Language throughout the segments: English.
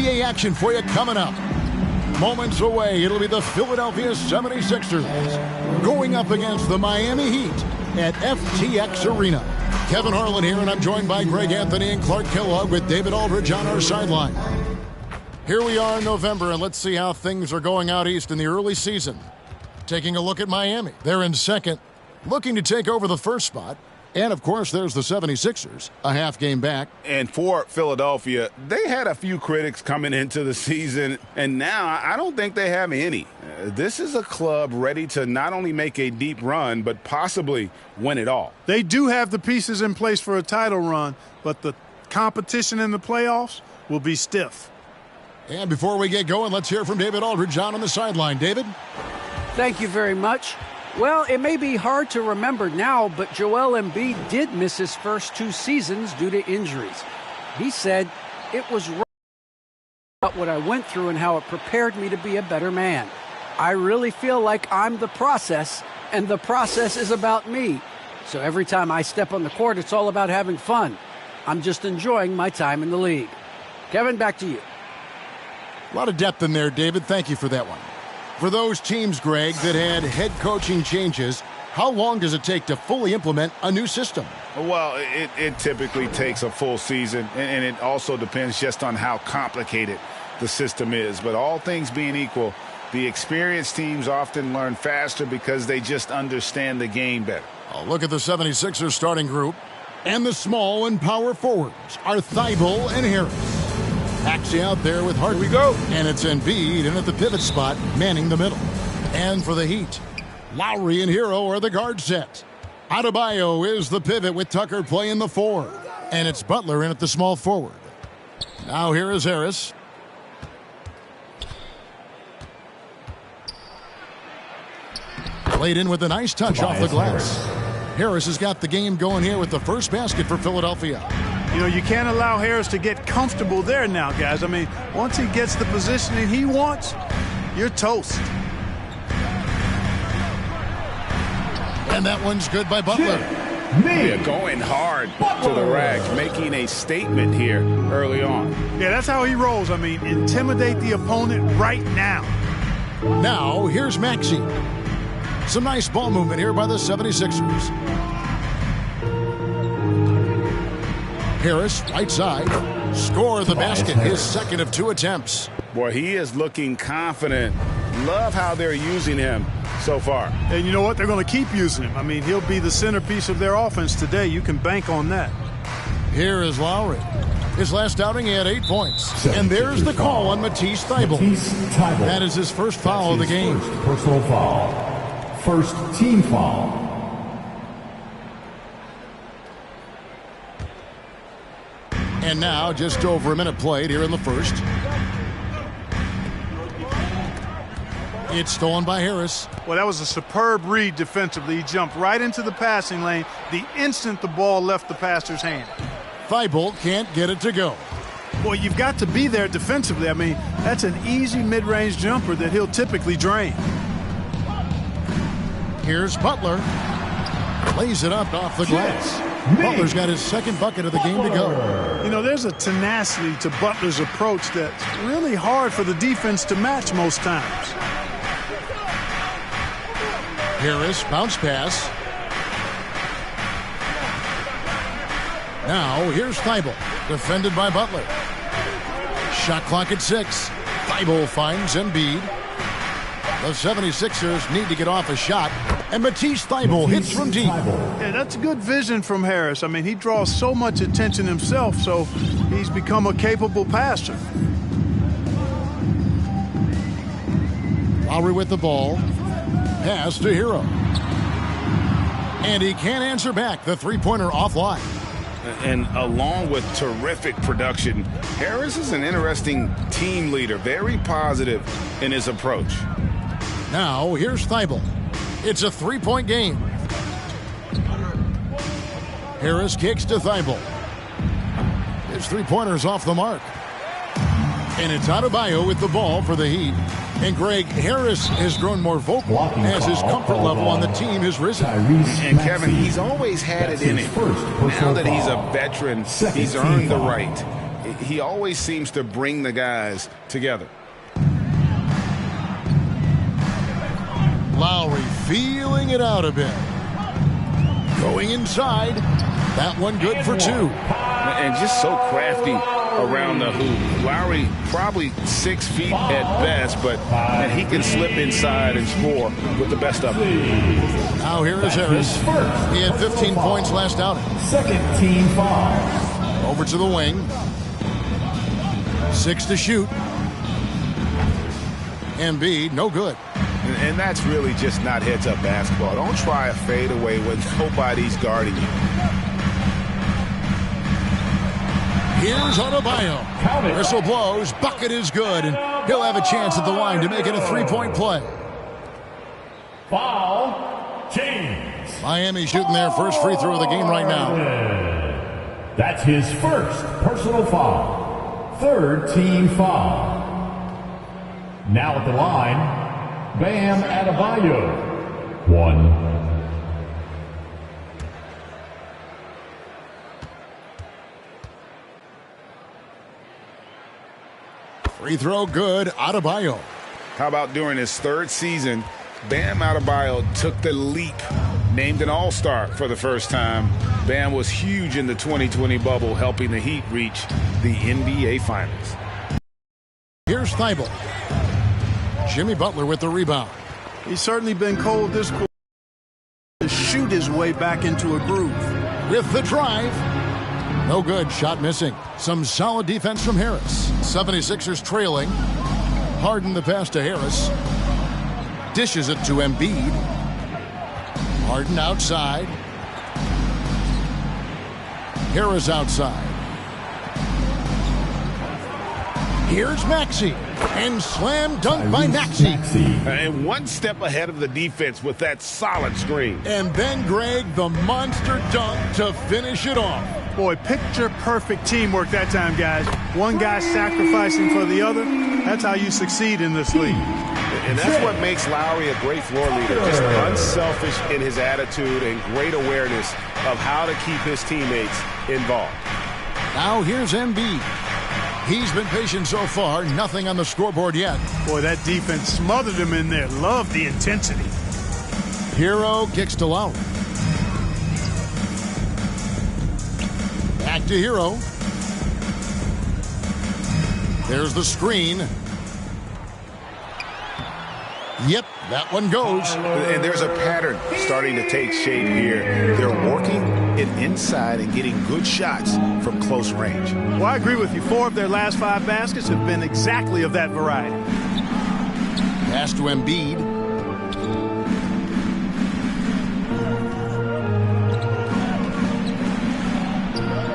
NBA action for you coming up. Moments away, it'll be the Philadelphia 76ers going up against the Miami Heat at FTX Arena. Kevin Harlan here, and I'm joined by Greg Anthony and Clark Kellogg with David Aldridge on our sideline. Here we are in November, and let's see how things are going out east in the early season. Taking a look at Miami. They're in second, looking to take over the first spot. And, of course, there's the 76ers, a half game back. And for Philadelphia, they had a few critics coming into the season, and now I don't think they have any. This is a club ready to not only make a deep run, but possibly win it all. They do have the pieces in place for a title run, but the competition in the playoffs will be stiff. And before we get going, let's hear from David Aldridge on the sideline. David? Thank you very much. Well, it may be hard to remember now, but Joel Embiid did miss his first 2 seasons due to injuries. He said, "It was about what I went through and how it prepared me to be a better man. I really feel like I'm the process, and the process is about me. So every time I step on the court, it's all about having fun. I'm just enjoying my time in the league." Kevin, back to you. A lot of depth in there, David. Thank you for that one. For those teams, Greg, that had head coaching changes, how long does it take to fully implement a new system? Well, it typically takes a full season, and it also depends just on how complicated the system is. But all things being equal, the experienced teams often learn faster because they just understand the game better. Oh, look at the 76ers starting group. And the small and power forwards are Thibault and Harris. Axie out there with Harden. Here we go. And it's Embiid in at the pivot spot, manning the middle. And for the Heat, Lowry and Hero are the guard set. Adebayo is the pivot with Tucker playing the 4. And it's Butler in at the small forward. Now here is Harris. Played in with a nice touch off the glass. Harris has got the game going here with the first basket for Philadelphia. You know, you can't allow Harris to get comfortable there now, guys. I mean, once he gets the positioning he wants, you're toast. And that one's good by Butler. Yeah, going hard to the rack, making a statement here early on. Yeah, that's how he rolls. I mean, intimidate the opponent right now. Now, here's Maxey. Some nice ball movement here by the 76ers. Harris, right side. Score the basket, his second of 2 attempts. Boy, he is looking confident. Love how they're using him so far. And you know what? They're going to keep using him. I mean, he'll be the centerpiece of their offense today. You can bank on that. Here is Lowry. His last outing, he had 8 points. And there's the call on Matisse Thybulle. That is his first foul of the game. First personal foul. First team foul. And now, just over a minute played here in the first. It's stolen by Harris. Well, that was a superb read defensively. He jumped right into the passing lane the instant the ball left the passer's hand. Thybulle can't get it to go. Boy, you've got to be there defensively. I mean, that's an easy mid-range jumper that he'll typically drain. Here's Butler. Lays it up off the glass. Butler's got his second bucket of the game to go. You know, there's a tenacity to Butler's approach that's really hard for the defense to match most times. Harris, bounce pass. Now, here's Thybulle, defended by Butler. Shot clock at 6. Thybulle finds Embiid. The 76ers need to get off a shot, and Matisse Thybulle hits from deep. Yeah, that's good vision from Harris. I mean, he draws so much attention himself, so he's become a capable passer. Lowry with the ball. Pass to Hero. And he can't answer back. The three-pointer offline. And along with terrific production, Harris is an interesting team leader, very positive in his approach. Now, here's Thybulle. It's a three-point game. Harris kicks to Thybulle. His three-pointer's off the mark. And it's Adebayo with the ball for the Heat. And Greg, Harris has grown more vocal as his comfort level on the team has risen. And Kevin, he's always had it in him. Now that he's a veteran, he's earned the right he always seems to bring the guys together. Lowry feeling it out a bit. Going inside. That one good for 2. And just so crafty around the hoop. Lowry probably 6 feet at best, but man, he can slip inside and score with the best of them. Now here is Harris. He had 15 points last outing. Second team foul. Over to the wing. 6 to shoot. Embiid, no good. And that's really just not heads-up basketball. Don't try a fadeaway when nobody's guarding you. Here's Adebayo. Whistle blows. Bucket is good. And he'll have a chance at the line to make it a 3-point play. Foul, James. Miami shooting their first free throw of the game right now. That's his first personal foul. Third team foul. Now at the line, Bam Adebayo. 1. Free throw good. Adebayo. How about during his 3rd season, Bam Adebayo took the leap, named an all-star for the first time. Bam was huge in the 2020 bubble, helping the Heat reach the NBA Finals. Here's Thibault. Jimmy Butler with the rebound. He's certainly been cold this quarter to shoot his way back into a groove. With the drive. No good. Shot missing. Some solid defense from Harris. 76ers trailing. Harden the pass to Harris. Dishes it to Embiid. Harden outside. Harris outside. Here's Maxey. And slam dunk by Maxey. And one step ahead of the defense with that solid screen. And then Greg, the monster dunk to finish it off. Boy, picture-perfect teamwork that time, guys. One guy sacrificing for the other. That's how you succeed in this league. And that's what makes Lowry a great floor leader. Just unselfish in his attitude and great awareness of how to keep his teammates involved. Now here's Embiid. He's been patient so far. Nothing on the scoreboard yet. Boy, that defense smothered him in there. Love the intensity. Hero kicks to Lowry. Back to Hero. There's the screen. Yep, that one goes. And there's a pattern starting to take shape here. They're working it inside and getting good shots from close range. Well, I agree with you. 4 of their last 5 baskets have been exactly of that variety. Pass to Embiid.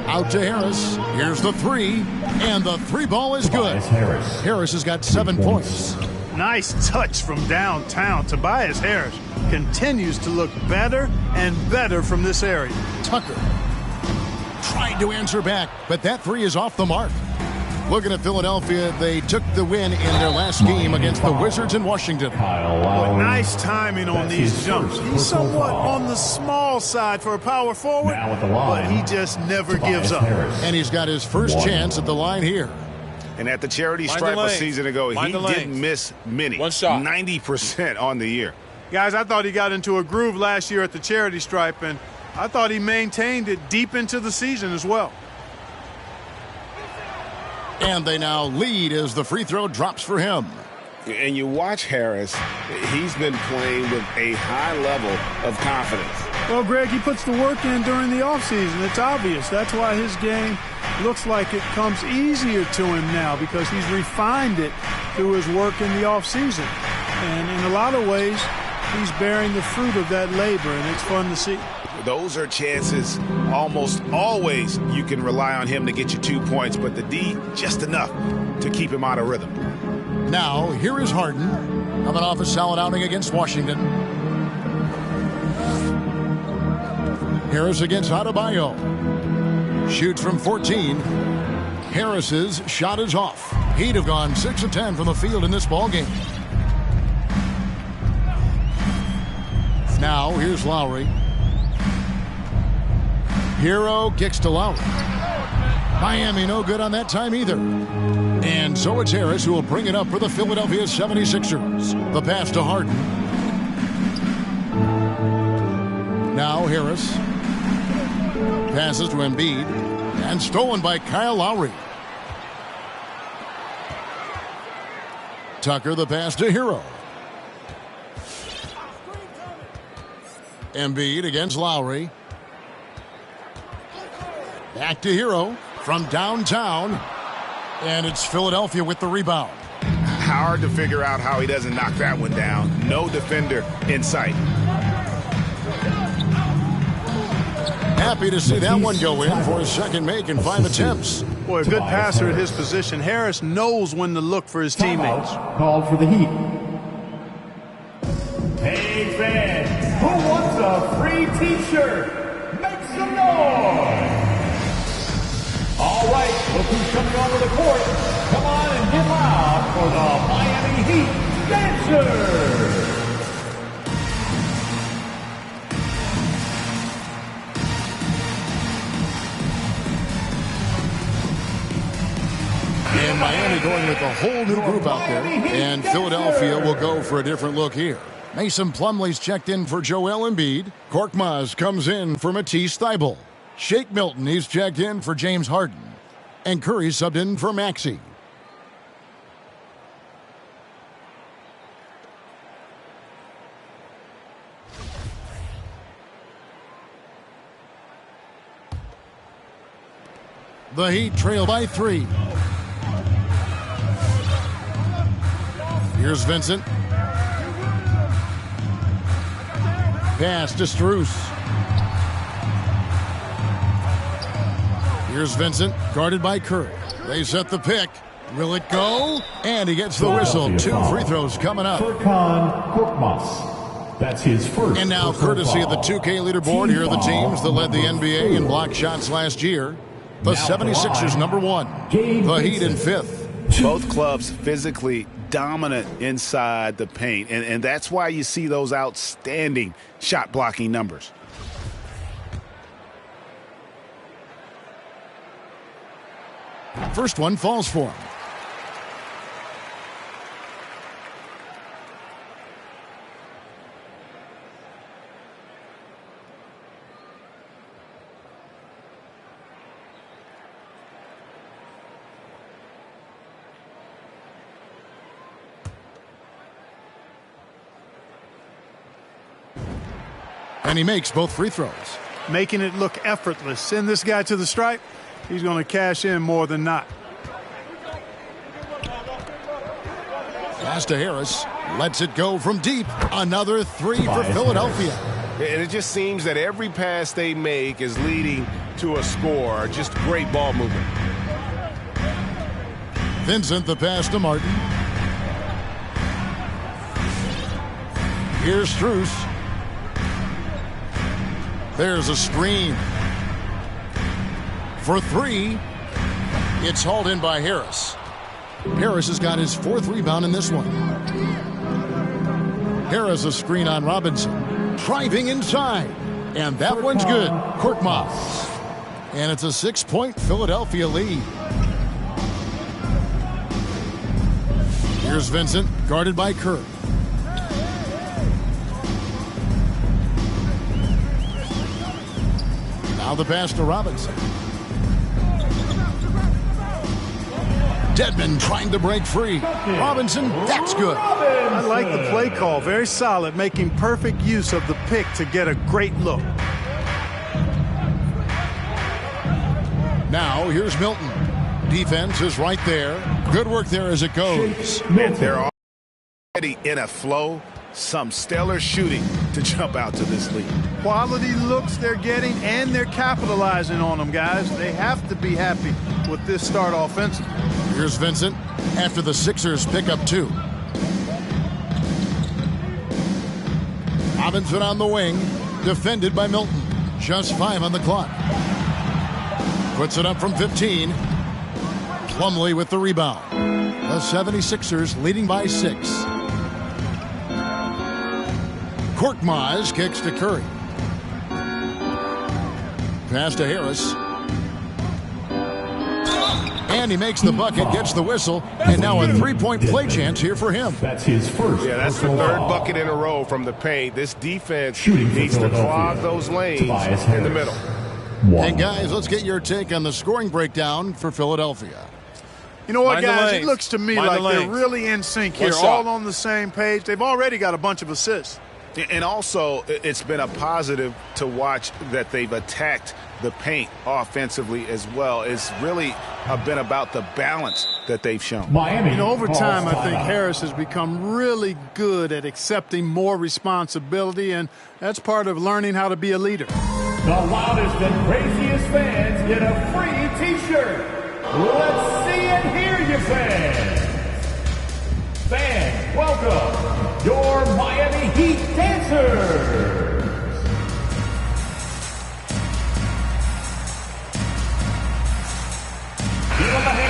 Out to Harris. Here's the 3. And the 3 ball is good. Harris has got 7 points. Nice touch from downtown. Tobias Harris continues to look better and better from this area. Tucker tried to answer back, but that 3 is off the mark. Looking at Philadelphia, they took the win in their last game against the Wizards in Washington. Boy, nice timing on these jumps. He's somewhat on the small side for a power forward, but he just never gives up. And he's got his first chance at the line here. And at the charity stripe a season ago, he didn't miss many. 1 shot. 90% on the year. Guys, I thought he got into a groove last year at the charity stripe, and I thought he maintained it deep into the season as well. And they now lead as the free throw drops for him. And you watch Harris, he's been playing with a high level of confidence. Well, Greg, he puts the work in during the offseason. It's obvious. That's why his game looks like it comes easier to him now, because he's refined it through his work in the offseason. And in a lot of ways, he's bearing the fruit of that labor, and it's fun to see. Those are chances almost always you can rely on him to get you 2 points, but the D, just enough to keep him out of rhythm. Now, here is Harden, coming off a solid outing against Washington. Harris against Adebayo. Shoots from 14. Harris's shot is off. He'd have gone 6 of 10 from the field in this ballgame. Now, here's Lowry. Hero kicks to Lowry. Miami no good on that time either. And so it's Harris who will bring it up for the Philadelphia 76ers. The pass to Harden. Now Harris. Passes to Embiid. And stolen by Kyle Lowry. Tucker the pass to Hero. Embiid against Lowry. Back to Hero from downtown. And it's Philadelphia with the rebound. Hard to figure out how he doesn't knock that one down. No defender in sight. Happy to see that one go in for his second make in 5 attempts. Boy, a good passer at his position. Harris knows when to look for his teammates. Called for the Heat. Hey fans, who wants a free t-shirt? Make some noise! All right, look who's coming onto the court. Come on and get loud for the Miami Heat Dancers! And Miami going with a whole new group out there. And Philadelphia will go for a different look here. Mason Plumlee's checked in for Joel Embiid. Korkmaz comes in for Matisse Thybulle. Shake Milton, he's checked in for James Harden. And Curry subbed in for Maxey. The Heat trail by 3. Here's Vincent. Pass to Strus. Here's Vincent, guarded by Curry. They set the pick. Will it go? And he gets the whistle. 2 free throws coming up. Furkan Korkmaz. That's his first. And now, courtesy of the 2K leaderboard, here are the teams that led the NBA in block shots last year. The 76ers, number 1. The Heat in 5th. Both clubs physically dominant inside the paint, and that's why you see those outstanding shot blocking numbers. First one falls for him. And he makes both free throws. Making it look effortless. Send this guy to the stripe. He's going to cash in more than not. Pass to Harris. Lets it go from deep. Another 3 for Philadelphia. And it just seems that every pass they make is leading to a score. Just great ball movement. Vincent the pass to Martin. Here's Strus. There's a screen. For 3, it's hauled in by Harris. Harris has got his 4th rebound in this one. Harris a screen on Robinson. Driving inside. And that one's good. Korkmaz. And it's a 6-point Philadelphia lead. Here's Vincent, guarded by Curry. Now the pass to Robinson. Dedmon trying to break free. Robinson, that's good. I like the play call. Very solid, making perfect use of the pick to get a great look. Now here's Milton. Defense is right there. Good work there as it goes. They're already in a flow. Some stellar shooting to jump out to this lead. Quality looks they're getting, and they're capitalizing on them, guys. They have to be happy with this start offensively. Here's Vincent after the Sixers pick up 2. Robinson on the wing, defended by Milton. Just 5 on the clock. Puts it up from 15. Plumlee with the rebound. The 76ers leading by 6. Korkmaz kicks to Curry. Pass to Harris. And he makes the bucket, gets the whistle, and now a three-point play chance here for him. That's his first. Yeah, that's the third bucket in a row from the paint. This defense needs to clog those lanes in the middle. And guys, let's get your take on the scoring breakdown for Philadelphia. You know what, Mind the guys? lanes. It looks to me Mind like the they're lanes. really in sync here, One all shot. on the same page. They've already got a bunch of assists. And also, it's been a positive to watch that they've attacked the paint offensively as well. It's really been about the balance that they've shown. Miami. You know, over time, I calls think timeout. Harris has become really good at accepting more responsibility, and that's part of learning how to be a leader. The loudest and craziest fans get a free T-shirt. Let's see and hear you, fans. Fans, welcome your Miami Heat dancers.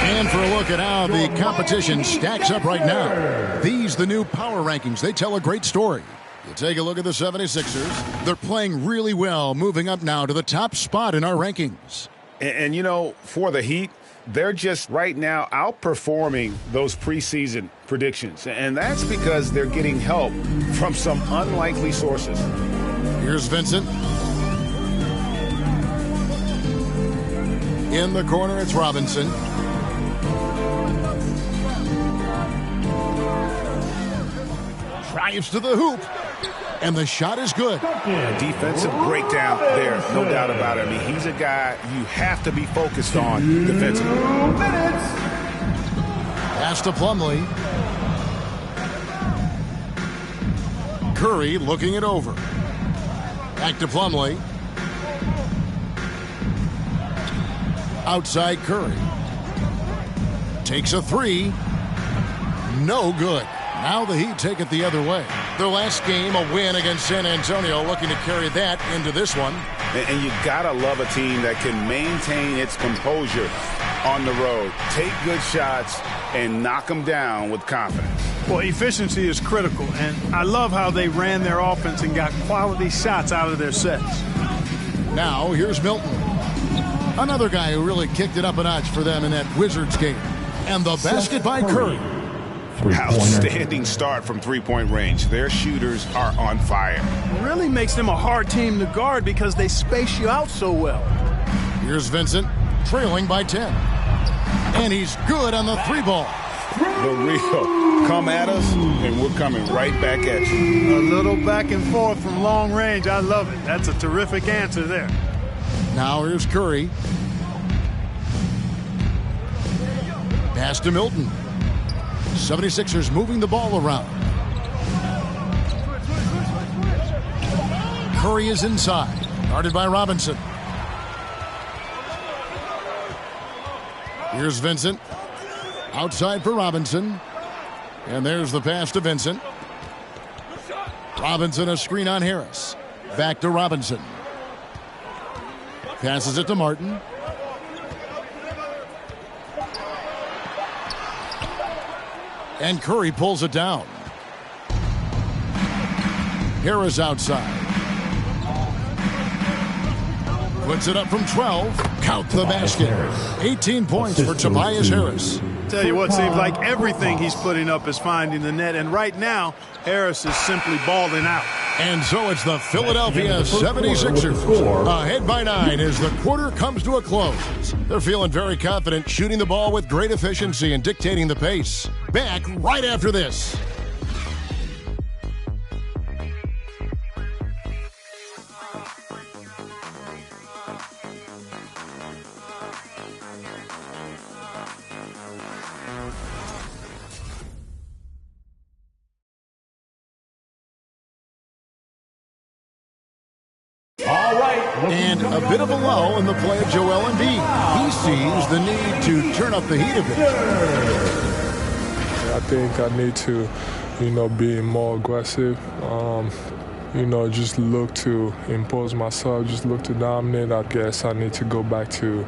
And for a look at how the competition stacks up right now. These, the new power rankings, they tell a great story. You take a look at the 76ers. They're playing really well, moving up now to the top spot in our rankings. And you know, for the Heat, they're just right now outperforming those preseason predictions. And that's because they're getting help from some unlikely sources. Here's Vincent. In the corner, it's Robinson. Drives to the hoop. And the shot is good. A defensive breakdown there, no doubt about it. I mean, he's a guy you have to be focused on defensively. 2 minutes. Pass to Plumlee. Curry looking it over. Back to Plumlee. Outside Curry. Takes a three. No good. Now the Heat take it the other way. Their last game, a win against San Antonio, looking to carry that into this one. And you gotta love a team that can maintain its composure on the road, take good shots, and knock them down with confidence. Well, efficiency is critical, and I love how they ran their offense and got quality shots out of their sets. Now here's Milton. Another guy who really kicked it up a notch for them in that Wizards game. And the basket by Curry. Outstanding start from three-point range. Their shooters are on fire. It really makes them a hard team to guard because they space you out so well. Here's Vincent, trailing by 10. And he's good on the three ball. The real. Come at us, and we're coming right back at you. A little back and forth from long range. I love it. That's a terrific answer there. Now here's Curry. Pass to Milton. 76ers moving the ball around. Curry is inside. Guarded by Robinson. Here's Vincent. Outside for Robinson. And there's the pass to Vincent. Robinson, a screen on Harris. Back to Robinson. Passes it to Martin. And Curry pulls it down. Harris outside. Puts it up from 12. Count the basket. 18 points for Tobias Harris. Tell you what, seems like everything he's putting up is finding the net, and right now, Harris is simply balling out. And so it's the Philadelphia 76ers ahead by 9 as the quarter comes to a close. They're feeling very confident, shooting the ball with great efficiency and dictating the pace. Back right after this. All right. And a bit of a lull in the play of Joel Embiid. He sees the need to turn up the heat a bit. I think I need to, be more aggressive. Just look to impose myself, just look to dominate. I guess I need to go back to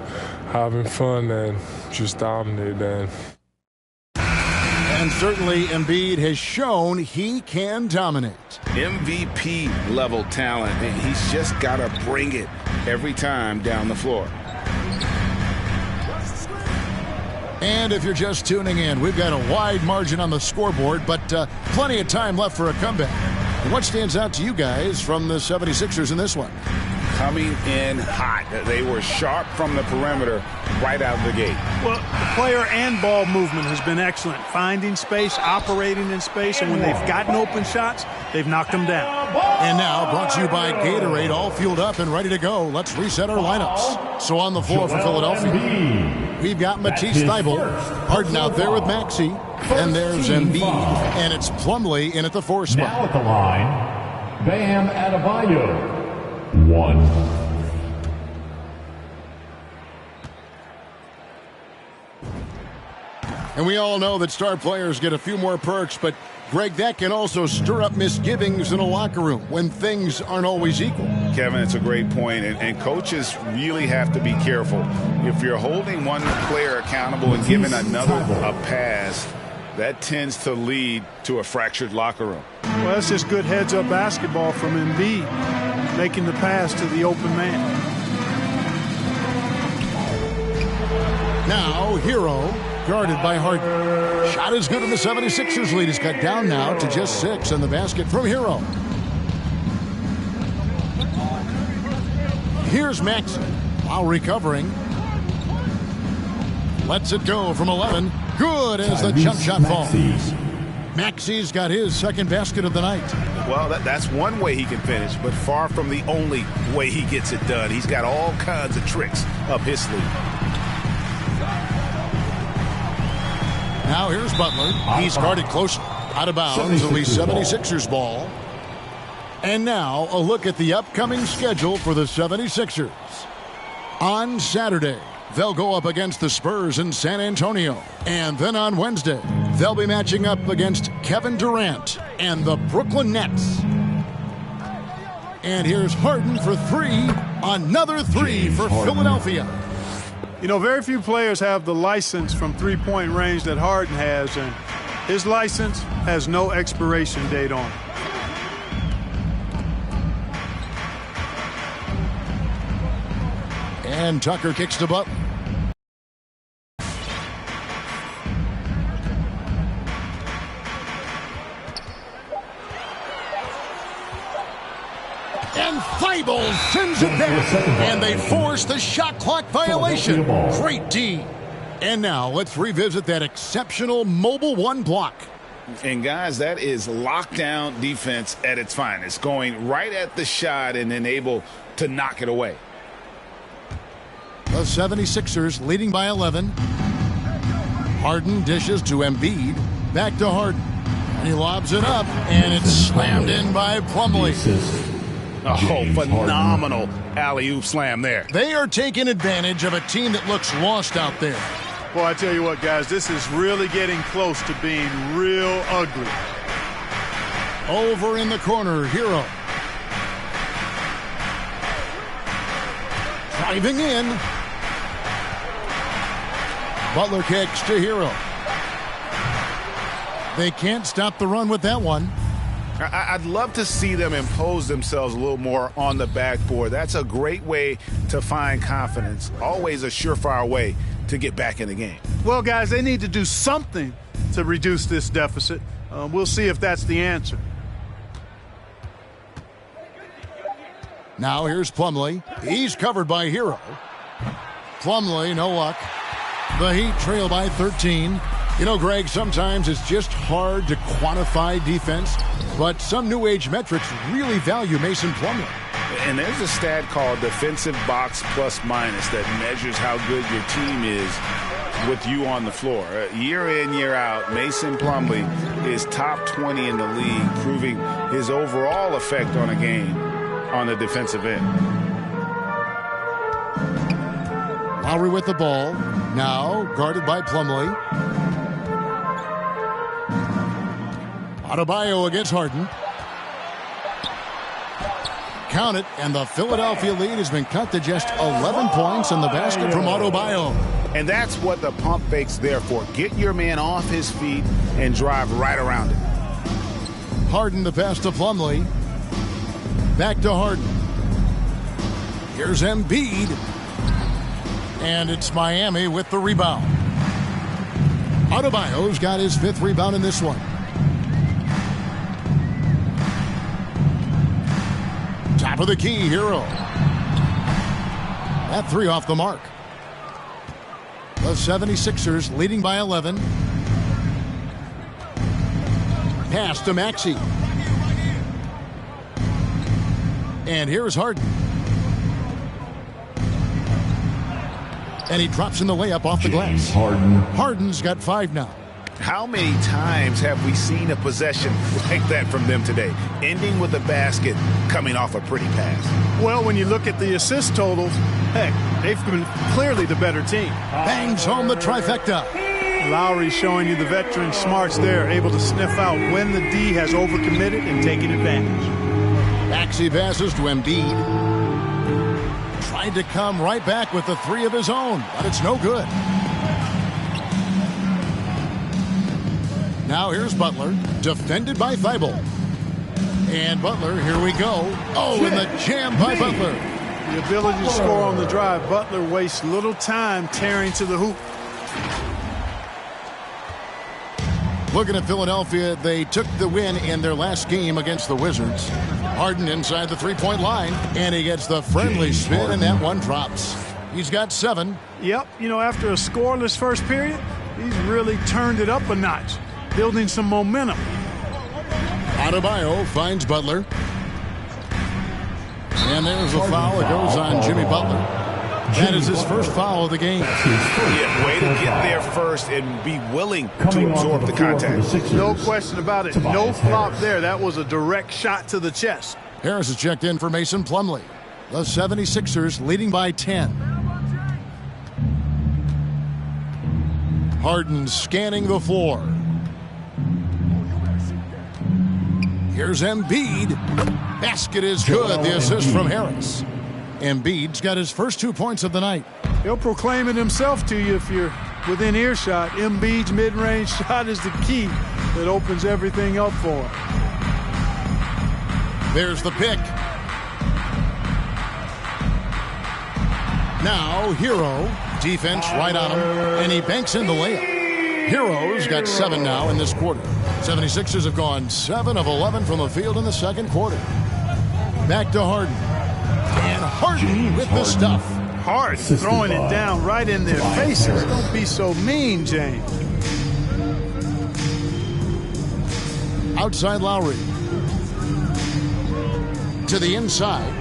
having fun and just dominate. And certainly Embiid has shown he can dominate. MVP level talent. And he's just got to bring it every time down the floor. And if you're just tuning in, we've got a wide margin on the scoreboard, but plenty of time left for a comeback. What stands out to you guys from the 76ers in this one? Coming in hot. They were sharp from the perimeter right out of the gate. Well, the player and ball movement has been excellent. Finding space, operating in space, and when they've gotten open shots, they've knocked them down. And now, brought to you by Gatorade, all fueled up and ready to go. Let's reset our lineups. So on the floor for Philadelphia, we've got Matisse Thybulle, Harden out there with Maxey, and there's Embiid, and it's Plumlee in at the 4 spot. Now at the line, Bam Adebayo. 1. And we all know that star players get a few more perks, but Greg, that can also stir up misgivings in a locker room when things aren't always equal. Kevin, it's a great point, and coaches really have to be careful. If you're holding one player accountable and giving another a pass, that tends to lead to a fractured locker room. Well, that's just good heads-up basketball from Embiid, making the pass to the open man. Now, Hero, guarded by Harden. Shot is good, and the 76ers lead is cut down now to just 6, and the basket from Hero. Here's Maxey while recovering. Lets it go from 11. Good as the jump shot falls. Maxey's got his second basket of the night. Well, that's one way he can finish, but far from the only way he gets it done. He's got all kinds of tricks up his sleeve. Now here's Butler. He's guarded closely. Out of bounds, at least 76ers ball. And now a look at the upcoming schedule for the 76ers. On Saturday, they'll go up against the Spurs in San Antonio. And then on Wednesday, they'll be matching up against Kevin Durant and the Brooklyn Nets. And here's Harden for 3. Another 3 for Philadelphia. You know, very few players have the license from three-point range that Harden has, and his license has no expiration date on it. And Tucker kicks to Butler. And Thybulle sends it back. And they force the shot clock violation. Great D. And now let's revisit that exceptional mobile 1 block. And guys, that is lockdown defense at its finest. Going right at the shot and then able to knock it away. The 76ers leading by 11. Harden dishes to Embiid. Back to Harden. And he lobs it up. And it's slammed in by Plumlee. Oh, phenomenal alley-oop slam there. They are taking advantage of a team that looks lost out there. Boy, I tell you what, guys, this is really getting close to being real ugly. Over in the corner, Hero. Driving in. Butler kicks to Hero. They can't stop the run with that one. I'd love to see them impose themselves a little more on the backboard. That's a great way to find confidence. Always a surefire way to get back in the game. Well, guys, they need to do something to reduce this deficit. We'll see if that's the answer. Now here's Plumlee. He's covered by Hero. Plumlee, no luck. The Heat trail by 13. You know, Greg, sometimes it's just hard to quantify defense, but some new age metrics really value Mason Plumlee. And there's a stat called defensive box plus minus that measures how good your team is with you on the floor. Year in, year out, Mason Plumlee is top 20 in the league, proving his overall effect on a game on the defensive end. Lowry with the ball. Now guarded by Plumlee. Adebayo against Harden. Count it, and the Philadelphia lead has been cut to just 11 points in the basket from Adebayo. And that's what the pump fake's there for. Get your man off his feet and drive right around it. Harden the pass to Plumlee. Back to Harden. Here's Embiid. And it's Miami with the rebound. Adebayo's got his 5th rebound in this one. Top of the key, Hero. That 3 off the mark. The 76ers leading by 11. Pass to Maxey. And here's Harden. And he drops in the layup off the glass. Harden's got 5 now. How many times have we seen a possession like that from them today, ending with a basket coming off a pretty pass? Well, when you look at the assist totals, heck, they've been clearly the better team. Bangs home the trifecta. Lowry showing you the veteran smarts there, able to sniff out when the D has overcommitted and taking advantage. Maxey passes to Embiid. Tried to come right back with the 3 of his own, but it's no good. Now here's Butler, defended by Thibault. And Butler, here we go. Oh, and the jam by Butler. The ability to score on the drive. Butler wastes little time tearing to the hoop. Looking at Philadelphia, they took the win in their last game against the Wizards. Harden inside the 3-point line, and he gets the friendly spin, and that one drops. He's got 7. Yep, you know, after a scoreless first period, he's really turned it up a notch, building some momentum. Adebayo finds Butler. And there's a foul that goes on Jimmy Butler. That is his first foul of the game. Yeah, way to get there first and be willing to absorb the contact. No question about it. No flop there. That was a direct shot to the chest. Harris has checked in for Mason Plumlee. The 76ers leading by 10. Harden scanning the floor. Here's Embiid. Basket is good. The assist from Harris. Embiid's got his first 2 points of the night. He'll proclaim it himself to you if you're within earshot. Embiid's mid-range shot is the key that opens everything up for him. There's the pick. Now Hero. Defense right on him. And he banks in the layup. Hero's got 7 now in this quarter. 76ers have gone 7 of 11 from the field in the second quarter. Back to Harden. And Harden with the stuff. Hard throwing it down right in their faces. Don't be so mean, James. Outside Lowry. To the inside.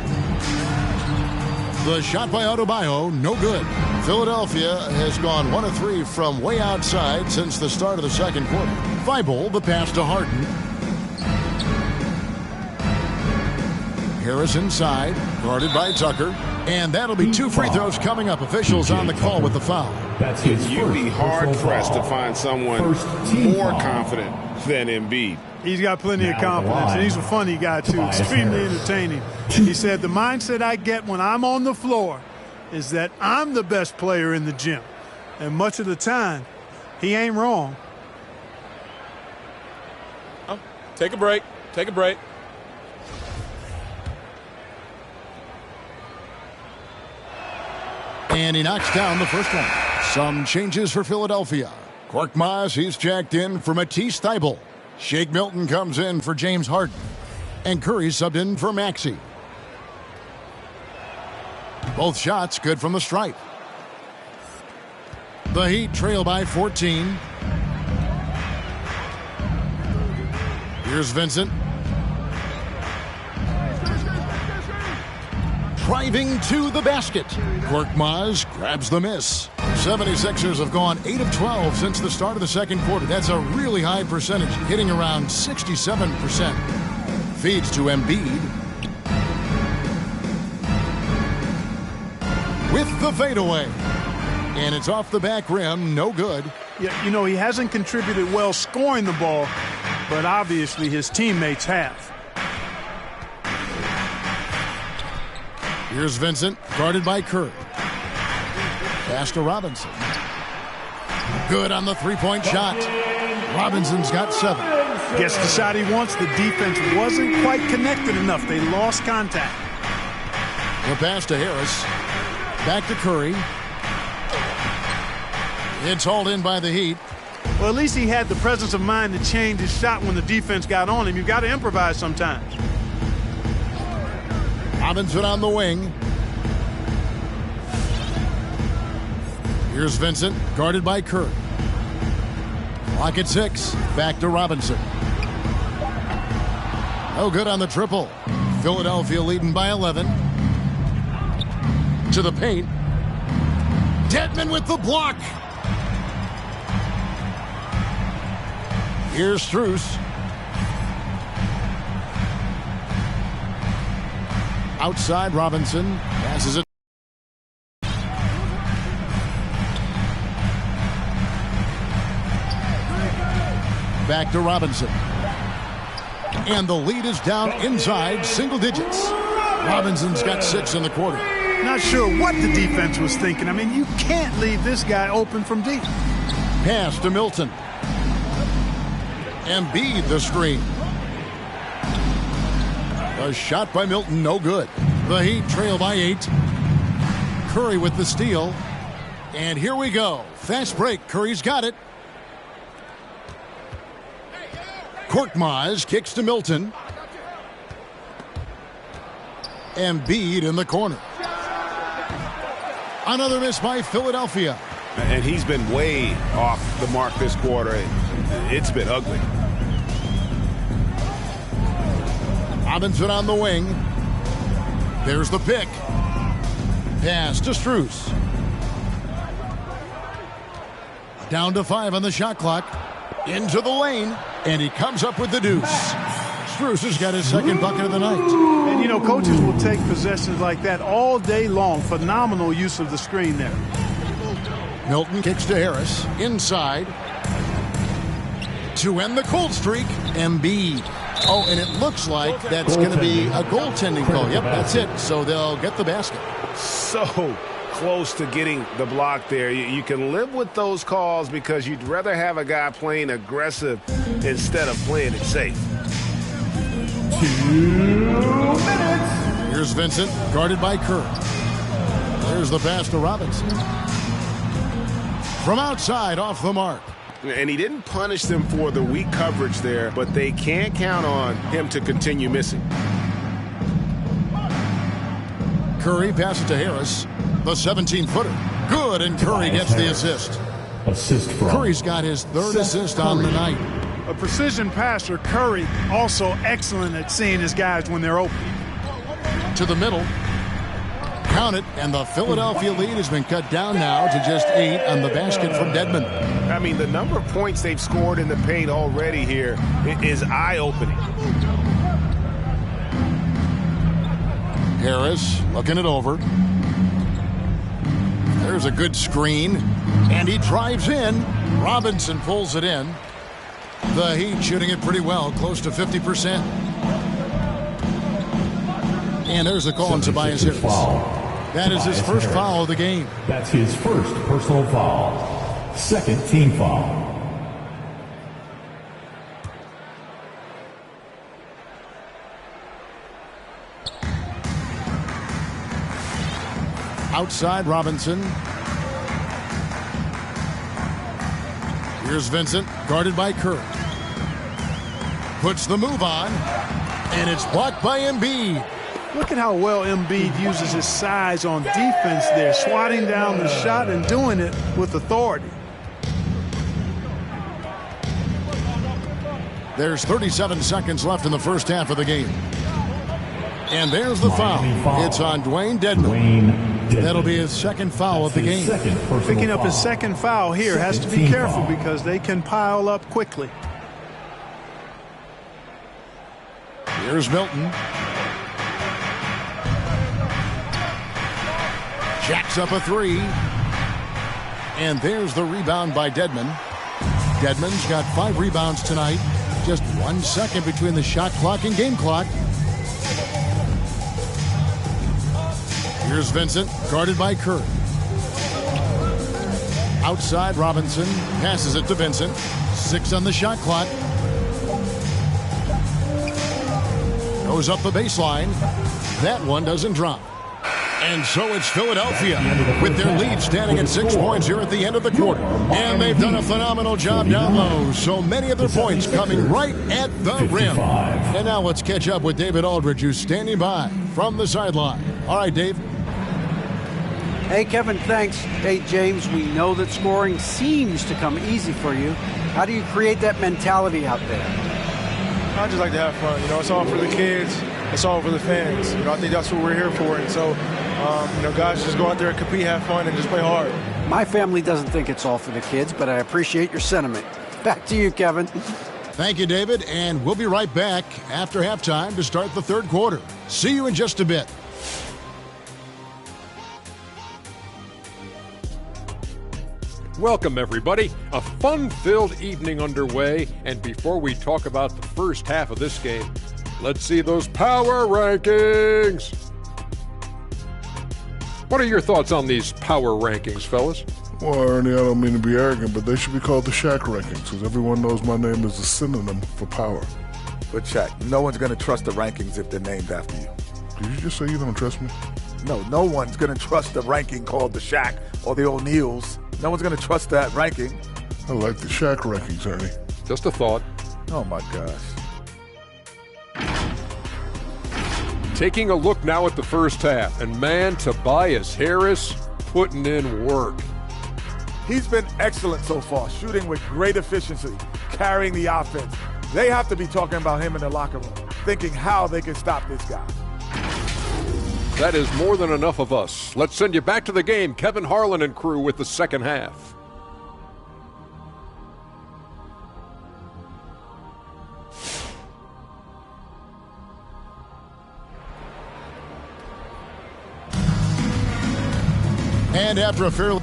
The shot by Adebayo, no good. Philadelphia has gone 1 of 3 from way outside since the start of the second quarter. Thibault, the pass to Harden. Harris inside, guarded by Tucker. And that'll be 2 free throws coming up. Officials on the call with the foul. You'd be hard-pressed to find someone more confident than Embiid. He's got plenty of confidence, and he's a funny guy, too. Extremely entertaining. He said, the mindset I get when I'm on the floor is that I'm the best player in the gym. And much of the time, he ain't wrong. Oh, take a break. Take a break. And he knocks down the first one. Some changes for Philadelphia. Korkmaz, he's checked in for Matisse Thybulle. Shake Milton comes in for James Harden. And Curry subbed in for Maxey. Both shots good from the stripe. The Heat trail by 14. Here's Vincent. Driving to the basket. Korkmaz grabs the miss. 76ers have gone 8 of 12 since the start of the second quarter. That's a really high percentage, hitting around 67%. Feeds to Embiid. With the fadeaway. And it's off the back rim, no good. Yeah, you know, he hasn't contributed well scoring the ball, but obviously his teammates have. Here's Vincent, guarded by Kerr. Pass to Robinson. Good on the three-point shot. Robinson's got 7. Gets the shot he wants. The defense wasn't quite connected enough. They lost contact. The pass to Harris. Back to Curry. It's hauled in by the Heat. Well, at least he had the presence of mind to change his shot when the defense got on him. You've got to improvise sometimes. Robinson on the wing. Here's Vincent, guarded by Kerr. Clock at 6. Back to Robinson. No good on the triple. Philadelphia leading by 11. To the paint. Dedmon with the block. Here's Strus. Outside, Robinson passes it. Back to Robinson. And the lead is down inside single digits. Robinson's got 6 in the quarter. Not sure what the defense was thinking. I mean, you can't leave this guy open from deep. Pass to Milton. Embiid the screen. A shot by Milton, no good. The Heat trail by 8. Curry with the steal. And here we go. Fast break. Curry's got it. Korkmaz kicks to Milton. Embiid in the corner. Another miss by Philadelphia. And he's been way off the mark this quarter. It's been ugly. Robinson on the wing. There's the pick. Pass to Strus. Down to 5 on the shot clock. Into the lane. And he comes up with the deuce. Strus has got his second bucket of the night. And, you know, coaches will take possessions like that all day long. Phenomenal use of the screen there. Milton kicks to Harris. Inside. To end the cold streak, Embiid. Oh, and it looks like that's going to be a goaltending call. Yep, that's it. So they'll get the basket. So close to getting the block there. You can live with those calls because you'd rather have a guy playing aggressive instead of playing it safe. 2 minutes. Here's Vincent, guarded by Kerr. There's the pass to Robinson. From outside, off the mark. And he didn't punish them for the weak coverage there, but they can't count on him to continue missing. Curry passes to Harris. The 17-footer. Good, and Curry gets the assist. Assist from Curry's got his third assist on the night. A precision passer, Curry, also excellent at seeing his guys when they're open. To the middle. Count it, and the Philadelphia lead has been cut down now to just 8 on the basket from Dedmon. I mean, the number of points they've scored in the paint already here is eye-opening. Harris looking it over. There's a good screen, and he drives in. Robinson pulls it in. The Heat shooting it pretty well, close to 50%. And there's a call on Tobias Harris. That is his first foul of the game. That's his first personal foul. Second team foul. Outside, Robinson. Here's Vincent, guarded by Kerr. Puts the move on, and it's blocked by Embiid. Look at how well Embiid uses his size on defense there, swatting down the shot and doing it with authority. There's 37 seconds left in the first half of the game. And there's the foul. It's on Dwayne Dedmon. That'll be his second foul of the game. Picking up his second foul here, has to be careful because they can pile up quickly. Here's Milton. Jacks up a 3. And there's the rebound by Dedmon. Dedmon's got 5 rebounds tonight. Just 1 second between the shot clock and game clock. Here's Vincent, guarded by Kerr. Outside, Robinson passes it to Vincent. 6 on the shot clock. Goes up the baseline. That one doesn't drop. And so it's Philadelphia with their lead standing at 6 points here at the end of the quarter. And they've done a phenomenal job down low. So many of their points coming right at the rim. And now let's catch up with David Aldridge, who's standing by from the sideline. All right, Dave. Hey, Kevin, thanks. Hey, James, we know that scoring seems to come easy for you. How do you create that mentality out there? I just like to have fun. It's all for the kids. It's all for the fans. I think that's what we're here for. And so, guys, just go out there and compete, have fun, and just play hard. My family doesn't think it's all for the kids, but I appreciate your sentiment. Back to you, Kevin. Thank you, David, and we'll be right back after halftime to start the third quarter. See you in just a bit. Welcome, everybody. A fun-filled evening underway, and before we talk about the first half of this game, let's see those power rankings. What are your thoughts on these power rankings, fellas? Well, Ernie, I don't mean to be arrogant, but they should be called the Shaq rankings, because everyone knows my name is a synonym for power. But Shaq, no one's going to trust the rankings if they're named after you. Did you just say you don't trust me? No one's going to trust the ranking called the Shaq or the O'Neills. No one's going to trust that ranking. I like the Shaq rankings, Ernie. Just a thought. Oh, my gosh. Taking a look now at the first half, and man, Tobias Harris putting in work. He's been excellent so far, shooting with great efficiency, carrying the offense. They have to be talking about him in the locker room, thinking how they can stop this guy. That is more than enough of us. Let's send you back to the game. Kevin Harlan and crew with the second half. And after a fairly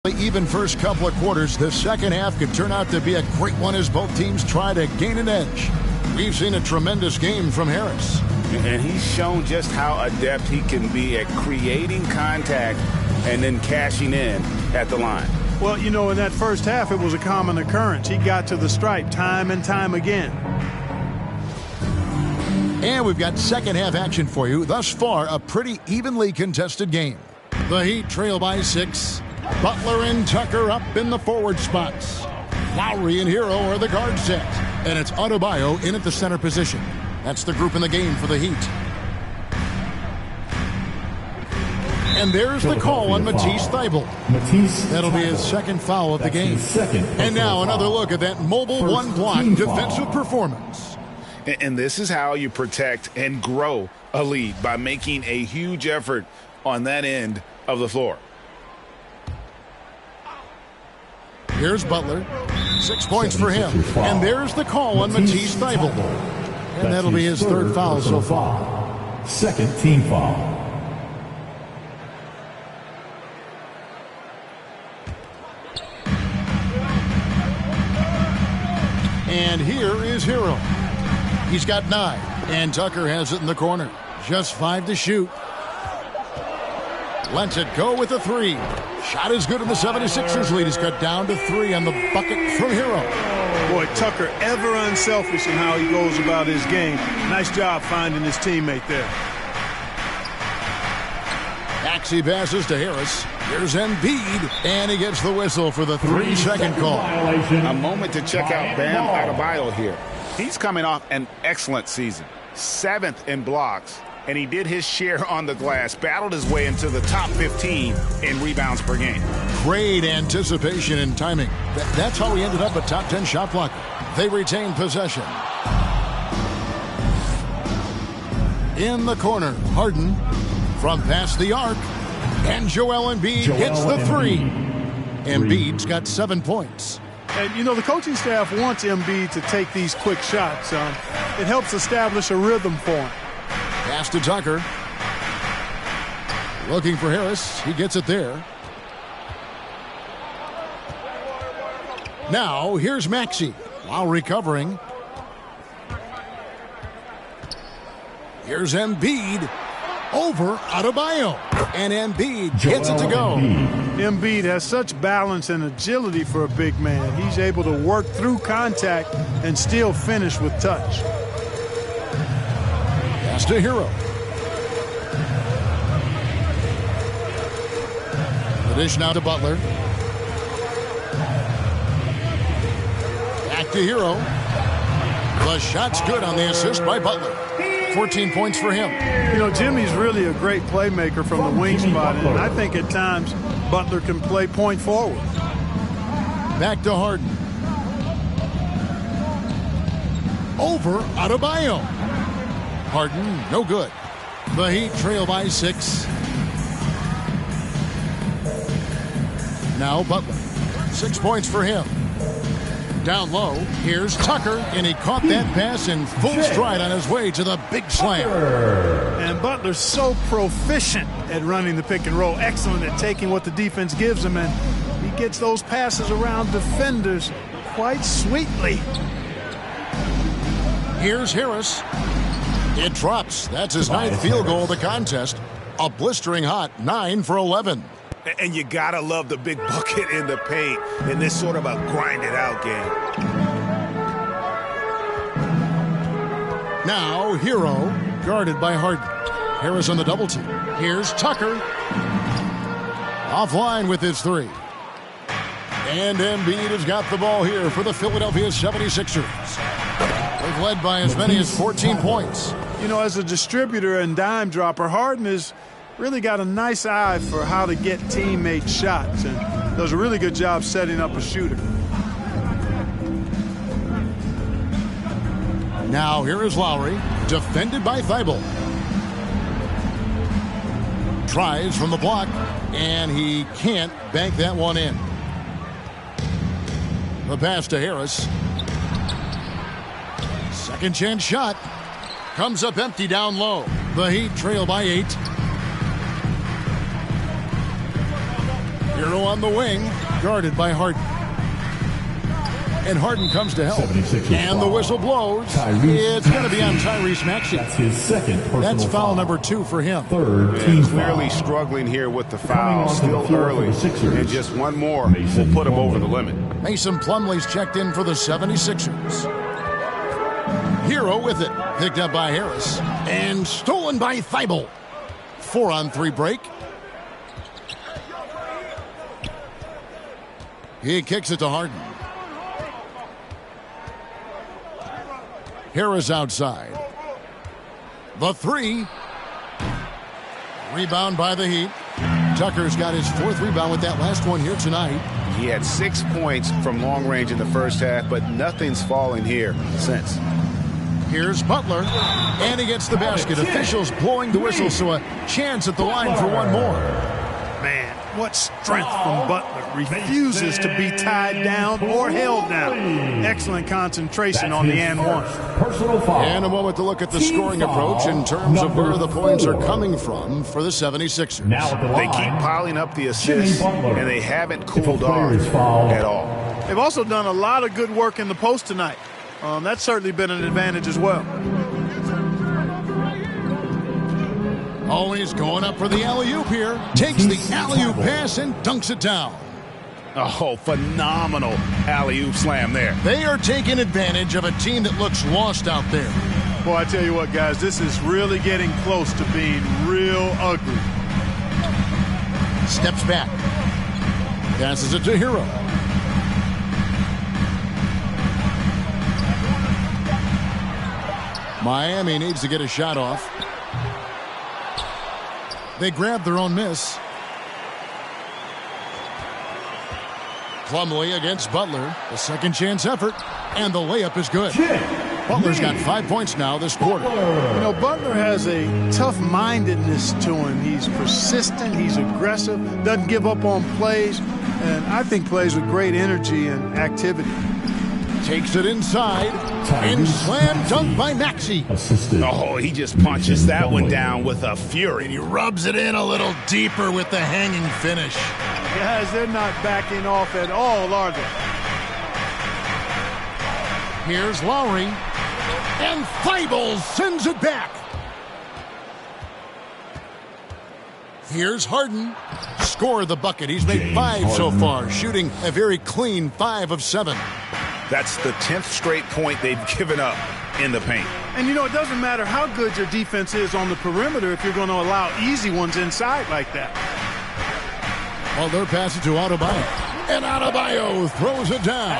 Even first couple of quarters, the second half could turn out to be a great one as both teams try to gain an edge. We've seen a tremendous game from Harris. And he's shown just how adept he can be at creating contact and then cashing in at the line. Well, you know, in that first half, it was a common occurrence. He got to the stripe time and time again. And we've got second half action for you. Thus far, a pretty evenly contested game. The Heat trail by 6. Butler and Tucker up in the forward spots. Lowry and Hero are the guard set. And it's Adebayo in at the center position. That's the group in the game for the Heat. And there's the call on Matisse Thybulle. That'll be his second foul of the game. And now another look at that mobile one-block defensive performance. And this is how you protect and grow a lead, by making a huge effort on that end of the floor. Here's Butler. 6 points for him. And there's the call on Matisse Thybulle. And that'll be his third foul so far. Second team foul. And here is Hero. He's got 9. And Tucker has it in the corner. Just 5 to shoot. Lets it go with a 3. Shot is good, and the 76ers lead is cut down to 3 on the bucket from Hero. Boy, Tucker ever unselfish in how he goes about his game. Nice job finding his teammate there. Maxey passes to Harris. Here's Embiid, and he gets the whistle for the 3-second call. A moment to check out Bam Adebayo here. He's coming off an excellent season. 7th in blocks, and he did his share on the glass, battled his way into the top 15 in rebounds per game. Great anticipation and timing. That's how he ended up a top 10 shot blocker. They retain possession. In the corner, Harden from past the arc, and Joel Embiid hits the 3. Embiid's got 7 points. And, you know, the coaching staff wants Embiid to take these quick shots. It helps establish a rhythm for him. Pass to Tucker. Looking for Harris. He gets it there. Now, here's Maxey while recovering. Here's Embiid over Adebayo. And Embiid gets it to go. Embiid has such balance and agility for a big man. He's able to work through contact and still finish with touch. Pass to Hero. The dish now to Butler. Back to Hero. The shot's good on the assist by Butler. 14 points for him. You know, Jimmy's really a great playmaker from the wing spot, and I think at times Butler can play point forward. Back to Harden. Over Adebayo. Harden, no good. The Heat trail by 6. Now Butler. 6 points for him. Down low, here's Tucker, and he caught that pass in full stride on his way to the big slam. And Butler's so proficient at running the pick and roll, excellent at taking what the defense gives him, and he gets those passes around defenders quite sweetly. Here's Harris. It drops. That's his 9th field goal of the contest. A blistering hot 9 for 11. And you gotta love the big bucket in the paint in this sort of a grind-it-out game. Now Hero, guarded by Harden. Harris on the double team. Here's Tucker. Offline with his 3. And Embiid has got the ball here for the Philadelphia 76ers. They've led by as many as 14 points. You know, as a distributor and dime dropper, Harden has really got a nice eye for how to get teammate shots, and does a really good job setting up a shooter. Now here is Lowry, defended by Thybulle. Tries from the block, and he can't bank that one in. The pass to Harris. Second chance shot. Comes up empty down low. The Heat trail by 8. Hero on the wing, guarded by Harden. And Harden comes to help. And the whistle blows. It's going to be on Tyrese Maxey. That's his second personal That's foul number 2 for him. Third team clearly struggling here with the foul. Still early. And just one more will put him over the limit. Mason Plumlee's checked in for the 76ers. Hero with it. Picked up by Harris. And stolen by Thibault. 4-on-3 break. He kicks it to Harden. Harris outside. The 3. Rebound by the Heat. Tucker's got his 4th rebound with that last one here tonight. He had 6 points from long range in the first half, but nothing's fallen here since. Here's Butler, and he gets the basket. Officials blowing the whistle, so a chance at the line for one more. Man, what strength from Butler. Refuses to be tied down or held down. Excellent concentration on the and one. And a moment to look at the scoring approach in terms of where the points are coming from for the 76ers. They keep piling up the assists, and they haven't cooled off at all. They've also done a lot of good work in the post tonight. That's certainly been an advantage as well. Always going up for the alley-oop here. Takes the alley-oop pass and dunks it down. Oh, phenomenal alley-oop slam there. They are taking advantage of a team that looks lost out there. Boy, I tell you what, guys, this is really getting close to being real ugly. Steps back. Passes it to Hero. Miami needs to get a shot off. They grab their own miss. Plumlee against Butler. A second chance effort. And the layup is good. Butler's got 5 points now this quarter. You know, Butler has a tough-mindedness to him. He's persistent. He's aggressive. Doesn't give up on plays. And I think plays with great energy and activity. Takes it inside. And slam dunk by Maxey. Oh, he just punches that one down with a fury. And he rubs it in a little deeper with the hanging finish. Guys, they're not backing off at all, are they? Here's Lowry. And Thibault sends it back. Here's Harden. Score the bucket. He's made 5 so far, shooting a very clean 5 of 7. That's the 10th straight point they've given up in the paint. And, you know, it doesn't matter how good your defense is on the perimeter if you're going to allow easy ones inside like that. Well, they're passing to Adebayo. And Adebayo throws it down.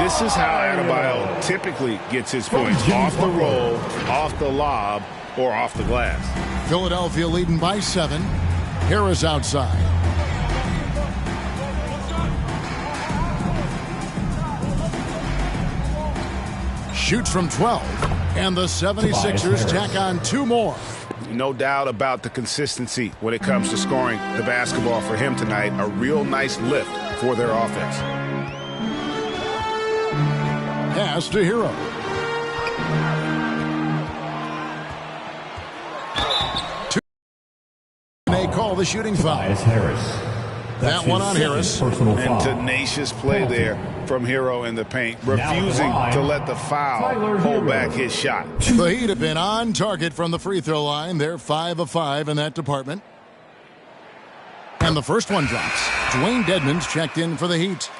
This is how Adebayo typically gets his points. Off the roll, off the lob, or off the glass. Philadelphia leading by 7. Harris outside. Shoots from 12. And the 76ers tack on 2 more. No doubt about the consistency when it comes to scoring the basketball for him tonight. A real nice lift for their offense. Pass to Hero. They call the shooting foul. Harris. That one on Harris. And tenacious play there from Hero in the paint, refusing to let the foul hold back his shot. The Heat have been on target from the free throw line. They're 5 of 5 in that department. And the first one drops. Dwayne Dedmon's checked in for the Heat.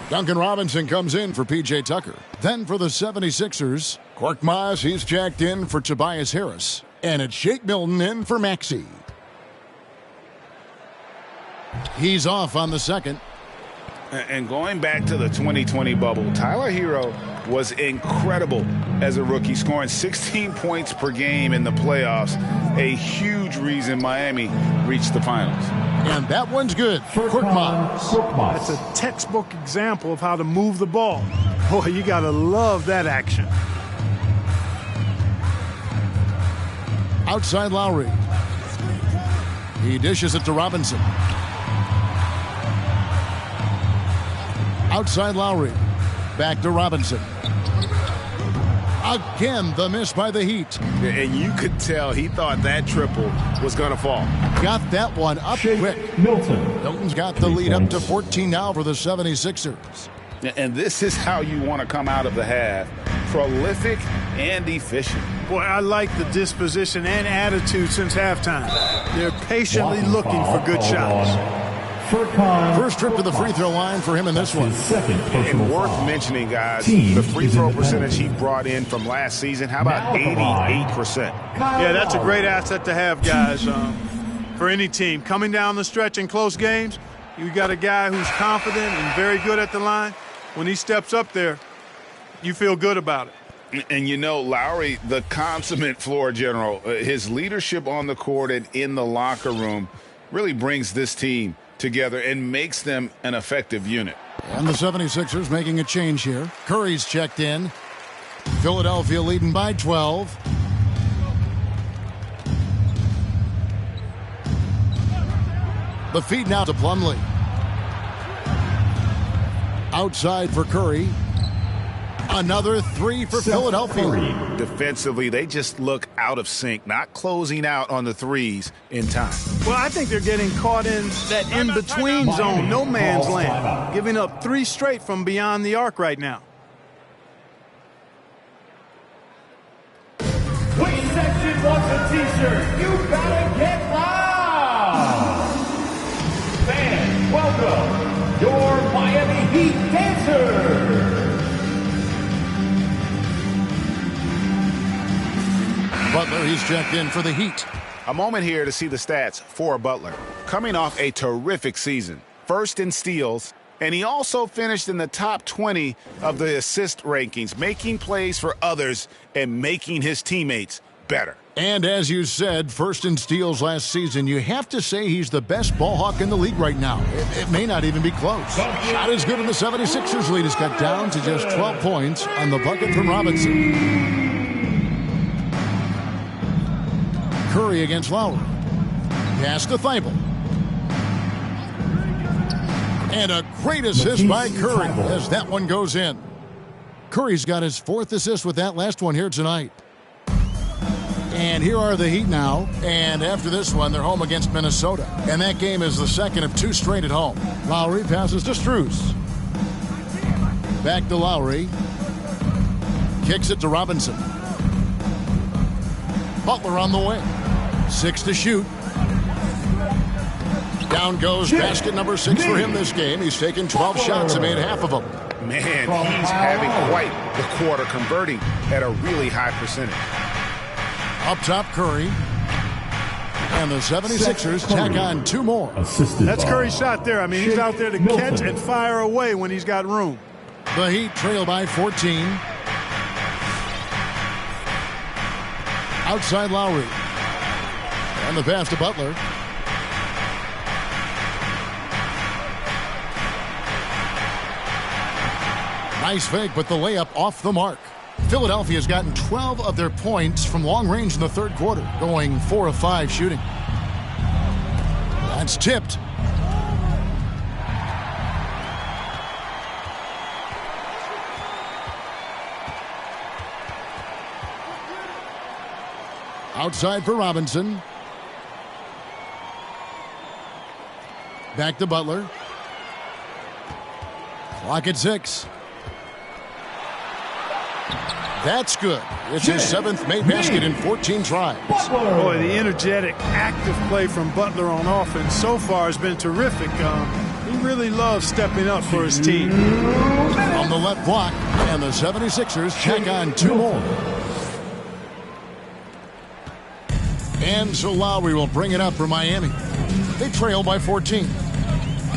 Duncan Robinson comes in for P.J. Tucker. Then for the 76ers, Korkmaz, he's checked in for Tobias Harris. And it's Shake Milton in for Maxey. He's off on the second. And going back to the 2020 bubble, Tyler Hero was incredible as a rookie, scoring 16 points per game in the playoffs. A huge reason Miami reached the finals. And that one's good for Korkmaz. That's a textbook example of how to move the ball. Boy, you got to love that action. Outside Lowry. He dishes it to Robinson. Outside Lowry. Back to Robinson. Again, the miss by the Heat. And you could tell he thought that triple was going to fall. Got that one up quick. Milton's got the lead up to 14 now for the 76ers. And this is how you want to come out of the half. Prolific and efficient. Boy, I like the disposition and attitude since halftime. They're patiently looking for good shots. First trip to the free throw line for him in this one. And worth mentioning, guys, the free throw percentage he brought in from last season. How about 88%? Yeah, that's a great asset to have, guys, for any team. Coming down the stretch in close games, you got a guy who's confident and very good at the line. When he steps up there, you feel good about it. And you know, Lowry, the consummate floor general, his leadership on the court and in the locker room really brings this team together and makes them an effective unit. And the 76ers making a change here. Curry's checked in. Philadelphia leading by 12. The feed now to Plumlee. Outside for Curry. Another three for Philadelphia. Defensively, they just look out of sync, not closing out on the threes in time. Well, I think they're getting caught in that in-between zone, no man's land, giving up 3 straight from beyond the arc right now. Which section wants a t-shirt? You gotta get loud! Fans, welcome your Miami Heat dancers! Butler, he's checked in for the Heat. A moment here to see the stats for Butler. Coming off a terrific season. First in steals, and he also finished in the top 20 of the assist rankings, making plays for others and making his teammates better. And as you said, first in steals last season, you have to say he's the best ball hawk in the league right now. It may not even be close. Not as good, and the 76ers lead is cut down to just 12 points on the bucket from Robinson. Curry against Lowry. Pass to Thibault. And a great assist by Curry as that one goes in. Curry's got his 4th assist with that last one here tonight. And here are the Heat now. And after this one, they're home against Minnesota. And that game is the second of 2 straight at home. Lowry passes to Strus. Back to Lowry. Kicks it to Robinson. Butler on the way. 6 to shoot. Down goes basket number 6 for him this game. He's taken 12 shots and made half of them. Man, he's having quite the quarter, converting at a really high percentage. Up top, Curry. And the 76ers tack on 2 more. That's Curry's shot there. I mean, he's out there to catch and fire away when he's got room. The Heat trail by 14. Outside Lowry. And the pass to Butler. Nice fake, but the layup off the mark. Philadelphia's gotten 12 of their points from long range in the third quarter, going 4 of 5 shooting. That's tipped. Outside for Robinson. Back to Butler. Clock at 6. That's good. It's his 7th made basket in 14 tries. Boy, the energetic, active play from Butler on offense so far has been terrific. He really loves stepping up for his team. On the left block, and the 76ers check on 2 more. And so Lowry will bring it up for Miami. They trail by 14.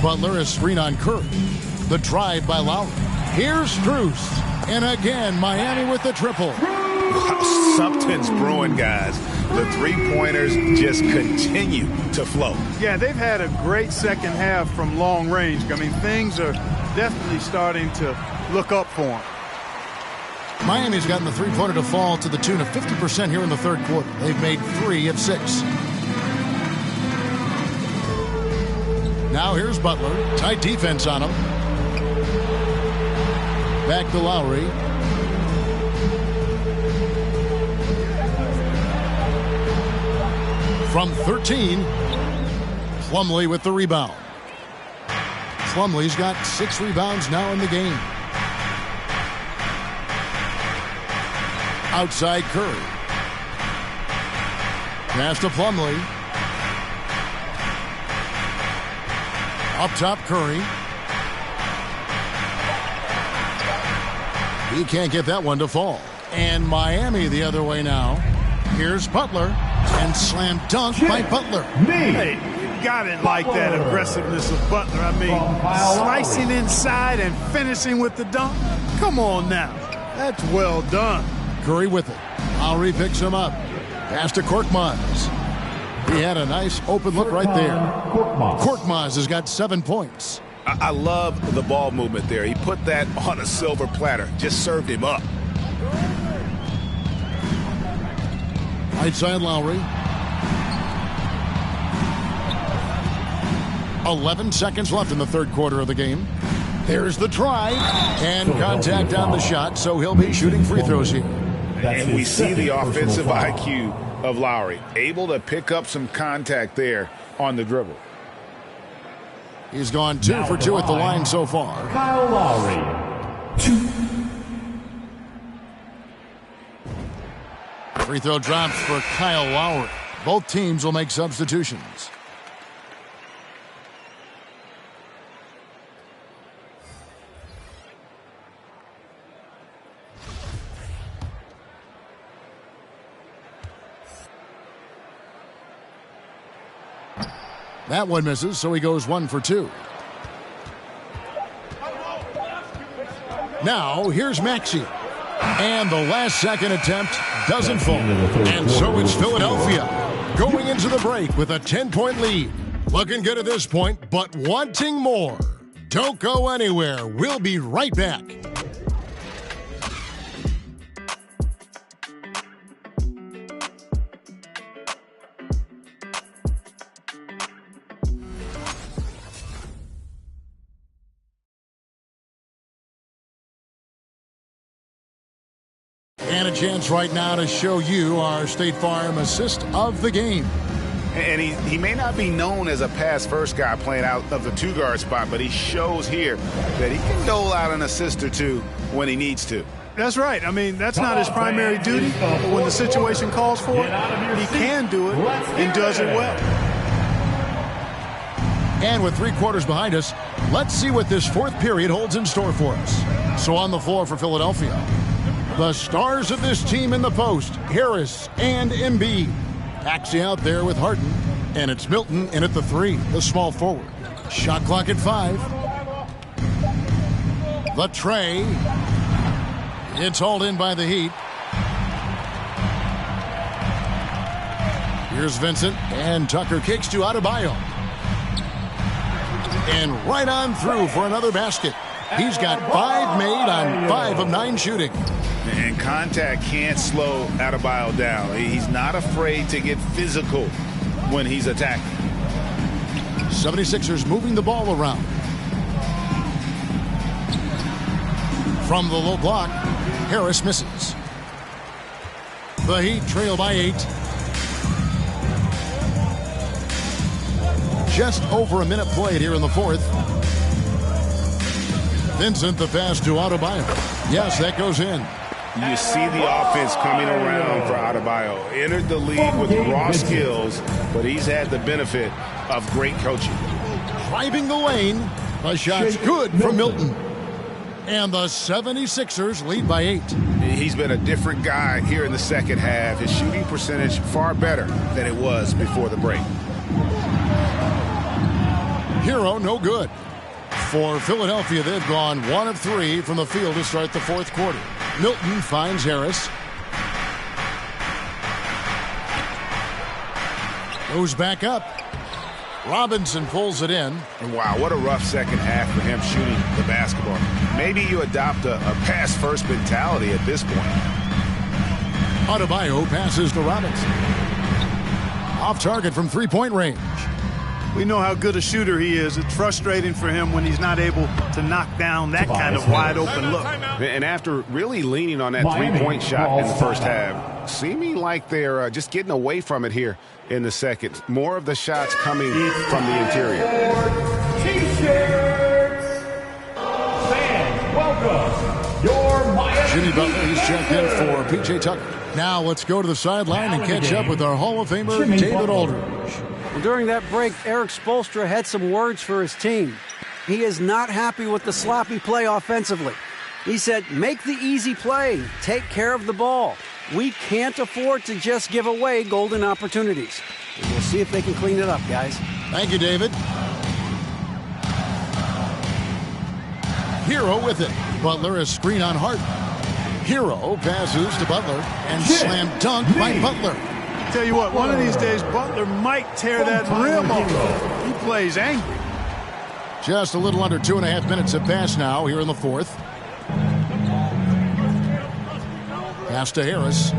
Butler is screen on Curry. The drive by Lowry. Here's Strus. And again, Miami with the triple. Wow, something's brewing, guys. The three-pointers just continue to flow. Yeah, they've had a great second half from long range. I mean, things are definitely starting to look up for them. Miami's gotten the three-pointer to fall to the tune of 50% here in the third quarter. They've made 3 of 6. Now here's Butler. Tight defense on him. Back to Lowry. From 13, Plumlee with the rebound. Plumlee's got 6 rebounds now in the game. Outside Curry. Pass to Plumlee. Up top Curry. He can't get that one to fall. And Miami the other way now. Here's Butler. And slam dunk by Butler. Hey, you got it like that aggressiveness of Butler. I mean, slicing inside and finishing with the dunk. Come on now. That's well done. Curry with it. Lowry picks him up. Pass to Korkmaz. He had a nice open look right there. Korkmaz has got 7 points. I love the ball movement there. He put that on a silver platter. Just served him up. Right side Lowry. 11 seconds left in the third quarter of the game. There's the try. And contact on the shot, so he'll be shooting free throws here. And we see the offensive IQ of Lowry. Able to pick up some contact there on the dribble. He's gone 2 for 2 at the line so far. Kyle Lowry, 2. Free throw drops for Kyle Lowry. Both teams will make substitutions. That one misses, so he goes 1 for 2. Now, here's Maxey. And the last second attempt doesn't fall. And so it's Philadelphia going into the break with a 10-point lead. Looking good at this point, but wanting more. Don't go anywhere. We'll be right back. And a chance right now to show you our State Farm assist of the game. And he may not be known as a pass-first guy playing out of the 2-guard spot, but he shows here that he can dole out an assist or two when he needs to. That's right. I mean, that's not his primary duty, but when the situation calls for it, he can do it and does it well. And with 3 quarters behind us, let's see what this fourth period holds in store for us. So on the floor for Philadelphia, the stars of this team in the post, Harris and Embiid. Axie out there with Harden, and it's Milton in at the 3, the small forward. Shot clock at 5. The tray. It's hauled in by the Heat. Here's Vincent, and Tucker kicks to Adebayo. And right on through for another basket. He's got 5 made on 5 of 9 shooting. And contact can't slow Adebayo down. He's not afraid to get physical when he's attacking. 76ers moving the ball around. From the low block, Harris misses. The Heat trail by 8. Just over a minute played here in the fourth. Vincent, the pass to Adebayo. Yes, that goes in. You see the offense coming around for Adebayo. Entered the league with raw skills, but he's had the benefit of great coaching. Driving the lane. The shot's good from Milton. And the 76ers lead by 8. He's been a different guy here in the second half. His shooting percentage far better than it was before the break. Hero, no good. For Philadelphia, they've gone 1 of 3 from the field to start the fourth quarter. Milton finds Harris. Goes back up. Robinson pulls it in. And wow, what a rough second half for him shooting the basketball. Maybe you adopt a pass-first mentality at this point. Adebayo passes to Robinson. Off target from 3-point range. We know how good a shooter he is. It's frustrating for him when he's not able to knock down that kind of wide-open look. And after really leaning on that three-point shot in the first half, seeming like they're just getting away from it here in the second. More of the shots coming from the interior. T-shirts. Fans, welcome your Miami. Jimmy Butler, he's checked in for P.J. Tucker. Now let's go to the sideline and catch up with our Hall of Famer, David Aldridge. Well, during that break, Eric Spoelstra had some words for his team. He is not happy with the sloppy play offensively. He said, make the easy play, take care of the ball. We can't afford to just give away golden opportunities. We'll see if they can clean it up, guys. Thank you, David. Hero with it. Butler, a screen on Harden. Hero passes to Butler and slam dunk by Butler. Tell you what, one of these days, Butler might tear that rim off. He plays angry. Just a little under 2.5 minutes have passed now here in the fourth. Pass to Harris.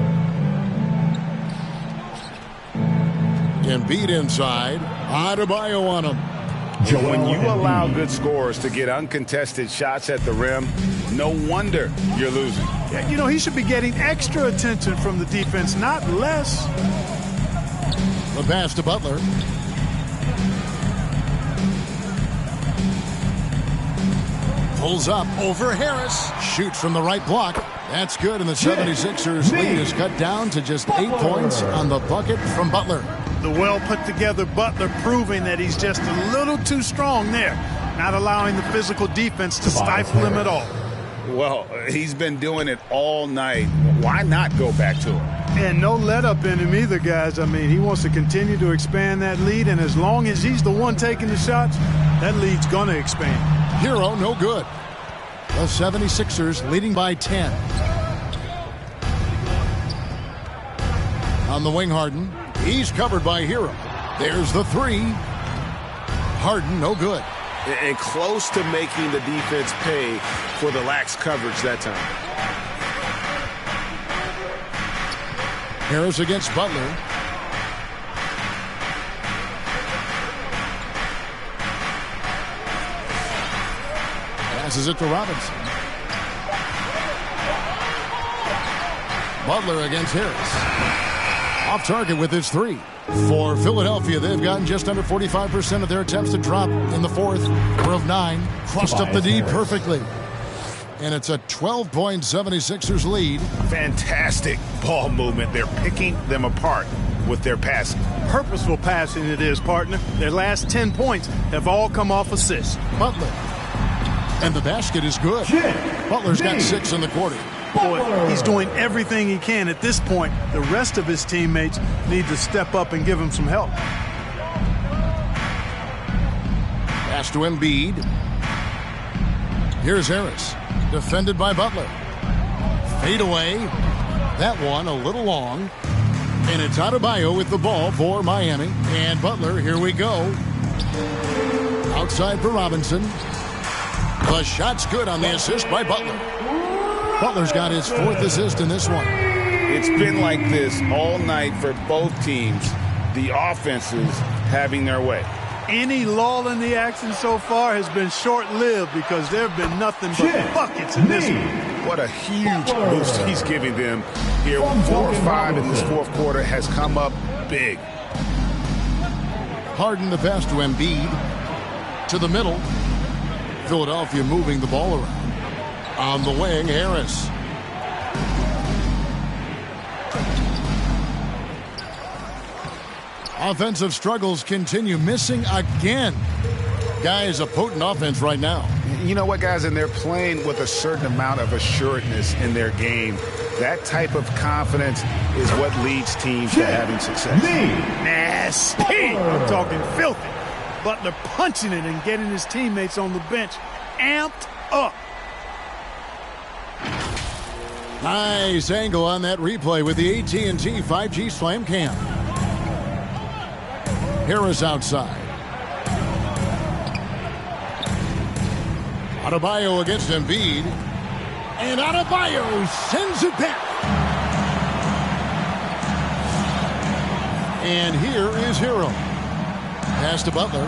Embiid inside. Adebayo on him. When you allow good scorers to get uncontested shots at the rim, no wonder you're losing. Yeah, you know, he should be getting extra attention from the defense, not less. The pass to Butler. Pulls up over Harris. Shoots from the right block. That's good, and the 76ers lead is cut down to just 8 points on the bucket from Butler. The well-put-together Butler proving that he's just a little too strong there, not allowing the physical defense to stifle him at all. Well, he's been doing it all night. Why not go back to him? And no let-up in him either, guys. I mean, he wants to continue to expand that lead, and as long as he's the one taking the shots, that lead's going to expand. Hero, no good. The 76ers leading by 10. On the wing, Harden. He's covered by Hero. There's the three. Harden, no good. And close to making the defense pay for the lax coverage that time. Harris against Butler. Passes it to Robinson. Butler against Harris. Off target with his three. For Philadelphia, they've gotten just under 45% of their attempts to drop in the fourth. We're of 9. Crossed up the D perfectly. And it's a 12-point 76ers lead. Fantastic ball movement. They're picking them apart with their passing. Purposeful passing it is, partner. Their last 10 points have all come off assists. Butler. And the basket is good. Butler's got 6 in the quarter. Boy, he's doing everything he can at this point. The rest of his teammates need to step up and give him some help. Pass to Embiid. Here's Harris. Defended by Butler. Fade away. That one a little long. And it's Adebayo with the ball for Miami. And Butler, here we go. Outside for Robinson. The shot's good on the assist by Butler. Butler's got his 4th assist in this one. It's been like this all night for both teams. The offenses having their way. Any lull in the action so far has been short-lived because there have been nothing but buckets in this one. What a huge boost he's giving them here. 4 or 5 in this fourth quarter has come up big. Harden the pass to Embiid. To the middle. Philadelphia moving the ball around. On the wing, Harris. Offensive struggles continue. Missing again. Guys, a potent offense right now. You know what, guys? And they're playing with a certain amount of assuredness in their game. That type of confidence is what leads teams to having success. Nasty. I'm talking filthy. Butler punching it and getting his teammates on the bench amped up. Nice angle on that replay with the AT&T 5G Slam Cam. Harris outside. Adebayo against Embiid. And Adebayo sends it back. And here is Hero. Pass to Butler.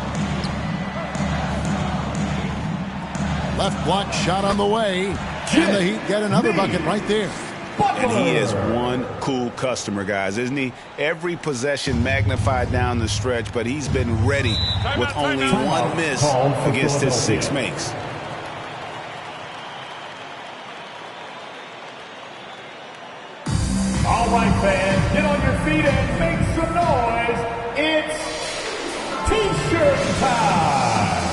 Left block shot on the way. And the Heat get another bucket right there. And he is one cool customer, guys, isn't he? Every possession magnified down the stretch, but he's been ready with only one miss against his 6 makes. All right, fans, get on your feet and make some noise. It's T-shirt time.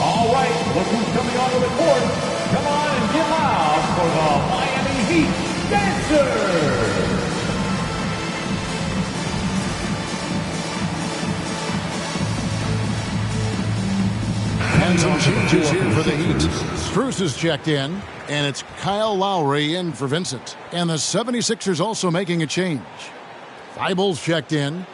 All right, look who's coming onto the court. Come on and get loud for the Miami Heat Dancers. And some changes here for the Heat. Strus is checked in, and it's Kyle Lowry in for Vincent. And the 76ers also making a change. Thibault's checked in.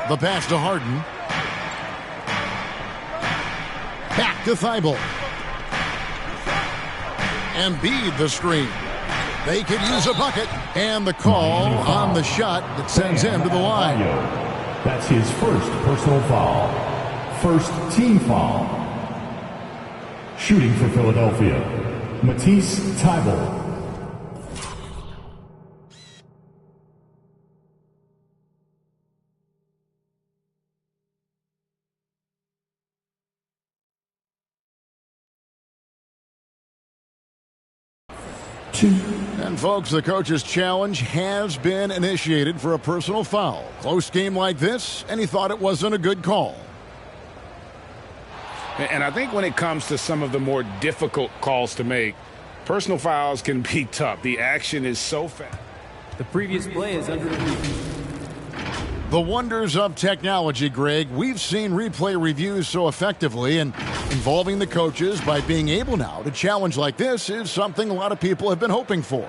The pass to Harden. Back to Thibault. Embiid the screen. They could use a bucket. And the call on the shot that sends him to the line. That's his first personal foul. First team foul. Shooting for Philadelphia, Matisse Thybulle. And folks, the coach's challenge has been initiated for a personal foul. Close game like this, and he thought it wasn't a good call. And I think when it comes to some of the more difficult calls to make, personal fouls can be tough. The action is so fast. The previous play is under review. The wonders of technology, Greg. We've seen replay reviews so effectively, and involving the coaches by being able now to challenge like this is something a lot of people have been hoping for.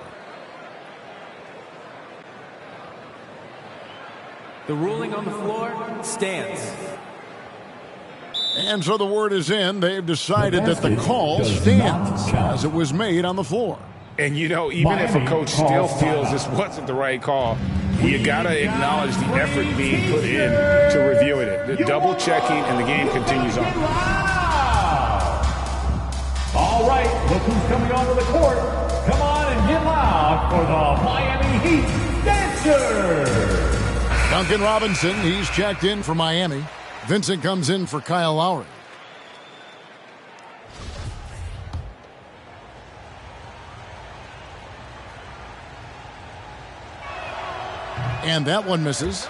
The ruling on the floor stands. And so the word is in. They've decided that the call stands as it was made on the floor. And, you know, even if a coach still feels this wasn't the right call, you got to acknowledge the effort being put in to reviewing it. The double checking, and the game continues on. All right, look who's coming onto the court. Come on and get loud for the Miami Heat Dancers. Duncan Robinson, he's checked in for Miami. Vincent comes in for Kyle Lowry. And that one misses.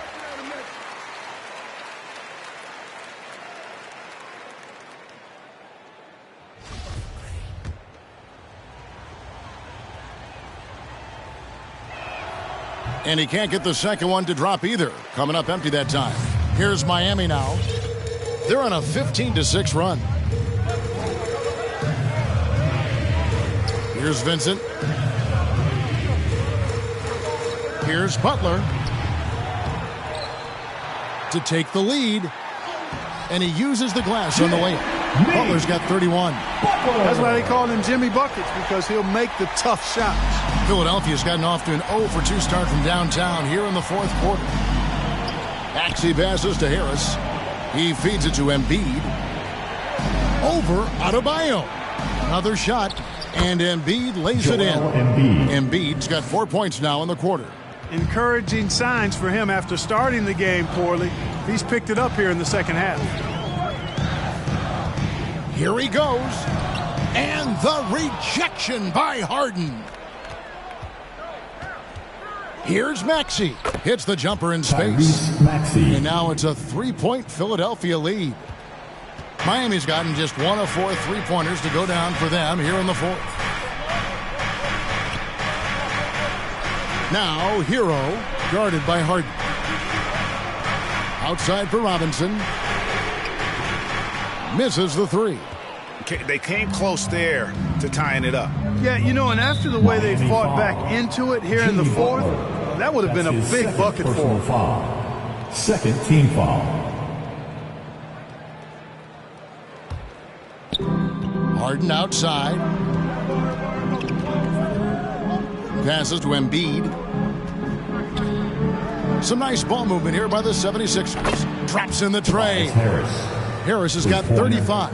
And he can't get the second one to drop either. Coming up empty that time. Here's Miami now. They're on a 15-6 run. Here's Vincent. Here's Butler to take the lead. And he uses the glass on the way. Butler's got 31. That's why they call him Jimmy Buckets, because he'll make the tough shots. Philadelphia's gotten off to an 0-for-2 start from downtown here in the fourth quarter. Maxey passes to Harris. He feeds it to Embiid. Over Adebayo. Another shot, and Embiid lays it in. Embiid's got 4 points now in the quarter. Encouraging signs for him after starting the game poorly. He's picked it up here in the second half. Here he goes. And the rejection by Harden. Here's Maxey. Hits the jumper in space. And now it's a 3-point Philadelphia lead. Miami's gotten just 1 of 4 3-pointers to go down for them here in the fourth. Now, Hero, guarded by Harden. Outside for Robinson. Misses the three. They came close there to tying it up. Yeah, you know, and after the way they fought back into it here in the fourth, that would have been a big bucket for them. Second team foul. Harden outside. Passes to Embiid. Some nice ball movement here by the 76ers. Drops in the tray. Harris has got 35.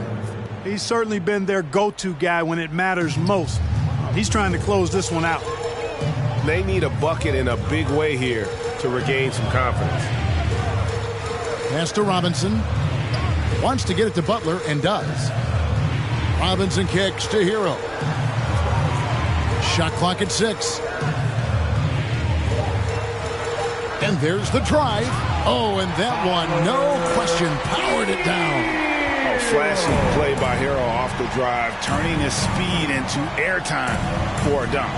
He's certainly been their go-to guy when it matters most. He's trying to close this one out. They need a bucket in a big way here to regain some confidence. Pass to Robinson. Wants to get it to Butler and does. Robinson kicks to Hero. Shot clock at 6. And there's the drive. Oh, and that one, no question, powered it down. Oh, flashy play by Hero off the drive, turning his speed into airtime for a dunk.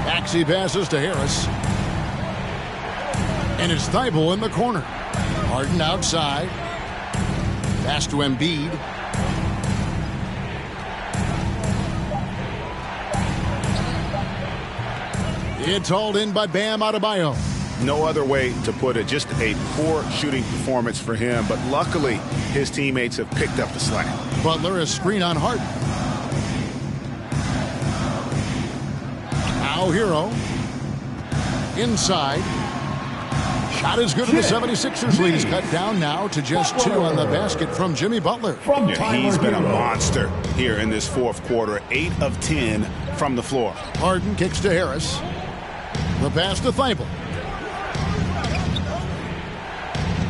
Maxey passes to Harris. And it's Thibault in the corner. Harden outside. Pass to Embiid. It's hauled in by Bam Adebayo. No other way to put it. Just a poor shooting performance for him. But luckily, his teammates have picked up the slack. Butler a screen on Harden. Now Hero. Inside. Shot is good, and the 76ers lead is cut down now to just 2 on the basket from Jimmy Butler. He's been a monster here in this fourth quarter. 8 of 10 from the floor. Harden kicks to Harris. The pass to Thibault.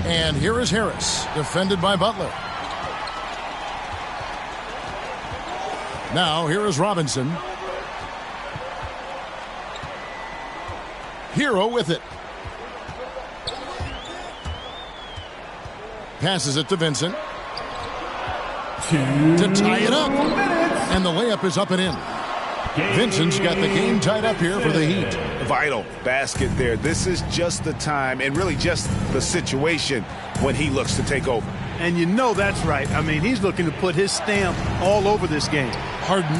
And here is Harris, defended by Butler. Now here is Robinson. Hero with it. Passes it to Vincent. To tie it up. And the layup is up and in. Vincent's got the game tied up here for the Heat. Vital basket there. This is just the time and really just the situation when he looks to take over. And you know that's right. I mean, he's looking to put his stamp all over this game. Harden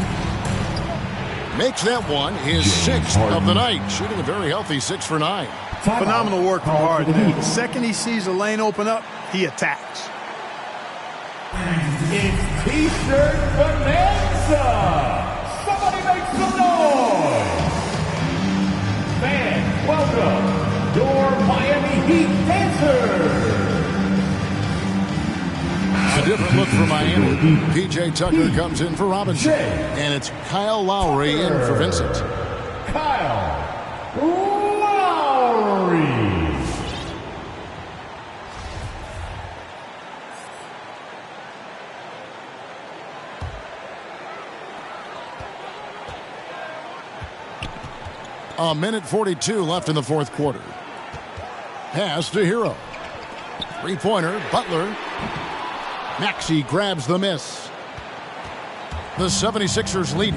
makes that one his 6th of the night, shooting a very healthy 6 for 9. Phenomenal work from Harden. The second he sees a lane open up, he attacks. It's T-shirt bonanza. Somebody make some noise. Fans, welcome your Miami Heat dancers. A different look for Miami. P.J. Tucker comes in for Robinson. And it's Kyle Lowry in for Vincent. Kyle Lowry. A minute 42 left in the fourth quarter. Pass to Hero. Three-pointer, Butler. Maxey grabs the miss. The 76ers lead.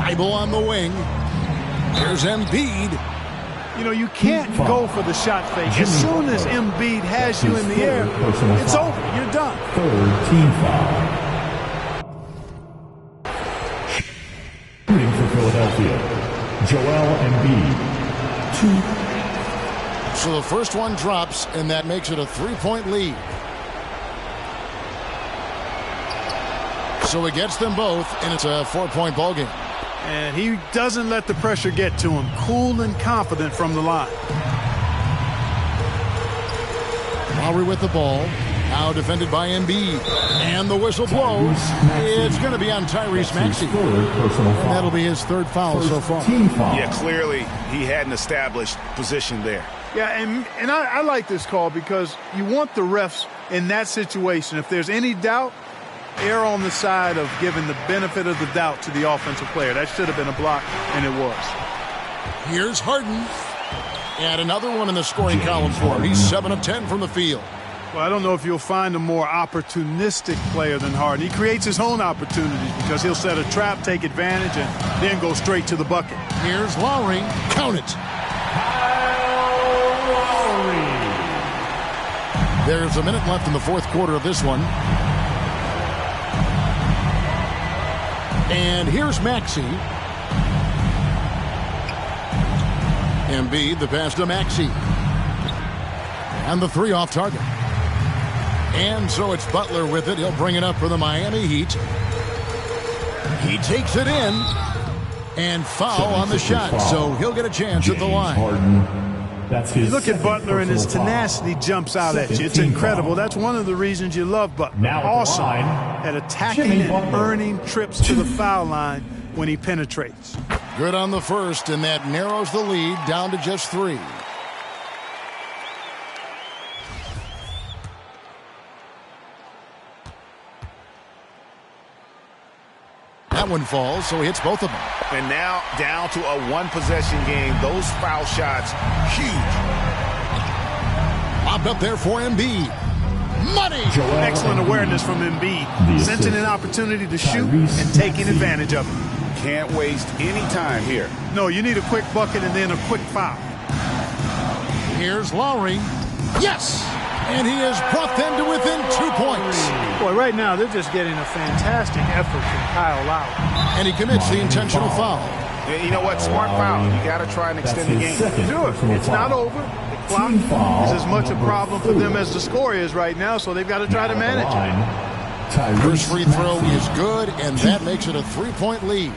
Thibault on the wing. Here's Embiid. You know, you can't go for the shot fake. As soon as Embiid has you in the air, it's over. You're done. Third team foul. Shooting for Philadelphia, Joel Embiid. 2. So the first one drops, and that makes it a 3-point lead. So he gets them both, and it's a 4-point ball game. And he doesn't let the pressure get to him. Cool and confident from the line. Lowry with the ball. Now defended by Embiid. And the whistle blows. It's going to be on Tyrese Maxey. And that'll be his 3rd foul so far. Yeah, clearly he had an established position there. Yeah, and I like this call because you want the refs in that situation. If there's any doubt, err on the side of giving the benefit of the doubt to the offensive player. That should have been a block, and it was. Here's Harden. And another one in the scoring column for him. He's 7 of 10 from the field. Well, I don't know if you'll find a more opportunistic player than Harden. He creates his own opportunities because he'll set a trap, take advantage, and then go straight to the bucket. Here's Lowry. Count it. There's a minute left in the fourth quarter of this one. And here's Maxey. Embiid, the pass to Maxey. And the three off target. And so it's Butler with it. He'll bring it up for the Miami Heat. He takes it in. And foul on the shot. So he'll get a chance at the line. You look at Butler and his tenacity jumps out at you. It's incredible. That's one of the reasons you love Butler. Awesome at attacking and earning trips to the foul line when he penetrates. Good on the first, and that narrows the lead down to just 3. That one falls, so he hits both of them. And now down to a one-possession game. Those foul shots, huge. Popped up there for Embiid. Money! Excellent awareness from Embiid. Sensing an opportunity to shoot and taking advantage of it. Can't waste any time here. No, you need a quick bucket and then a quick foul. Here's Lowry. Yes! And he has brought them to within 2 points. Boy, right now they're just getting a fantastic effort from Kyle Lowry. And he commits the intentional foul. You know what? Smart foul. You got to try and extend the game. Do it. It's not over. The clock is as much a problem for them as the score is right now, so they've got to try to manage it. First free throw is good, and that makes it a 3-point lead.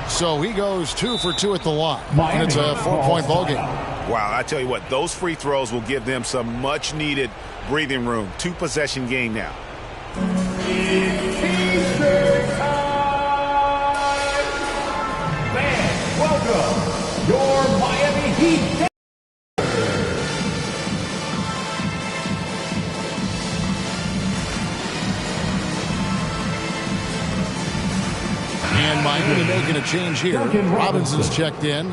So he goes 2 for 2 at the line, and it's a 4-point ball game. Wow, I tell you what, those free throws will give them some much-needed breathing room. 2-possession game now. Fans, welcome your Miami Heat. And Miami making a change here. Robinson's checked in.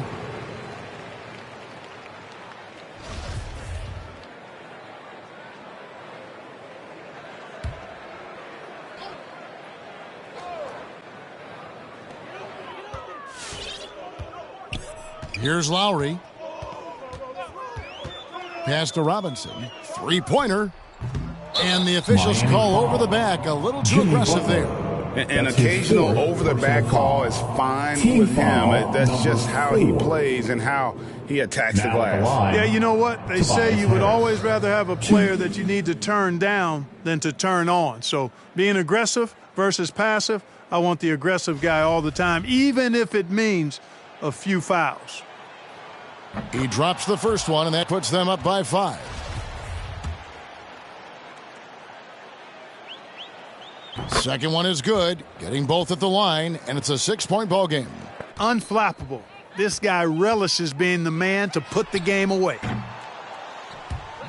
Here's Lowry. Pass to Robinson. 3-pointer. And the officials call over the back. A little too aggressive there. An occasional over-the-back call is fine with him. That's just how he plays and how he attacks the glass. Yeah, you know what? They say you would always rather have a player that you need to turn down than to turn on. So being aggressive versus passive, I want the aggressive guy all the time, even if it means a few fouls. He drops the first one, and that puts them up by 5. Second one is good, getting both at the line, and it's a 6-point ball game. Unflappable. This guy relishes being the man to put the game away.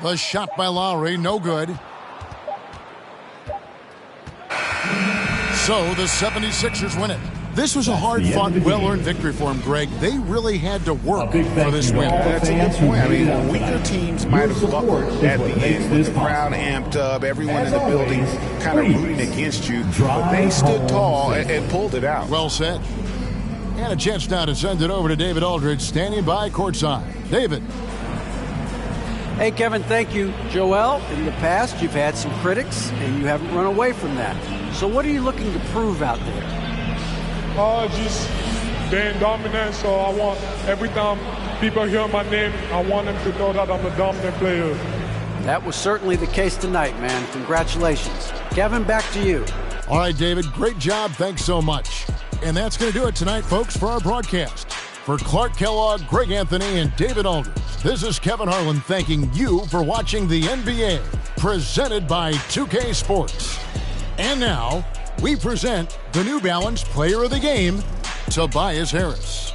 The shot by Lowry, no good. So the 76ers win it. This was a hard-fought, well-earned victory for him, Greg. They really had to work for this win. That's a good point. I mean, weaker teams might have buckled at the end with the crowd amped up, everyone in the building kind of rooting against you. But they stood tall and pulled it out. Well said. And a chance now to send it over to David Aldridge, standing by courtside. David. Hey, Kevin, thank you. Joel, in the past, you've had some critics, and you haven't run away from that. So what are you looking to prove out there? Just being dominant, so I want every time people hear my name, I want them to know that I'm a dominant player. That was certainly the case tonight, man. Congratulations. Kevin, back to you. All right, David, great job. Thanks so much. And that's going to do it tonight, folks, for our broadcast. For Clark Kellogg, Greg Anthony, and David Aldridge, this is Kevin Harlan thanking you for watching the NBA, presented by 2K Sports. And now, we present the New Balance Player of the Game, Tobias Harris.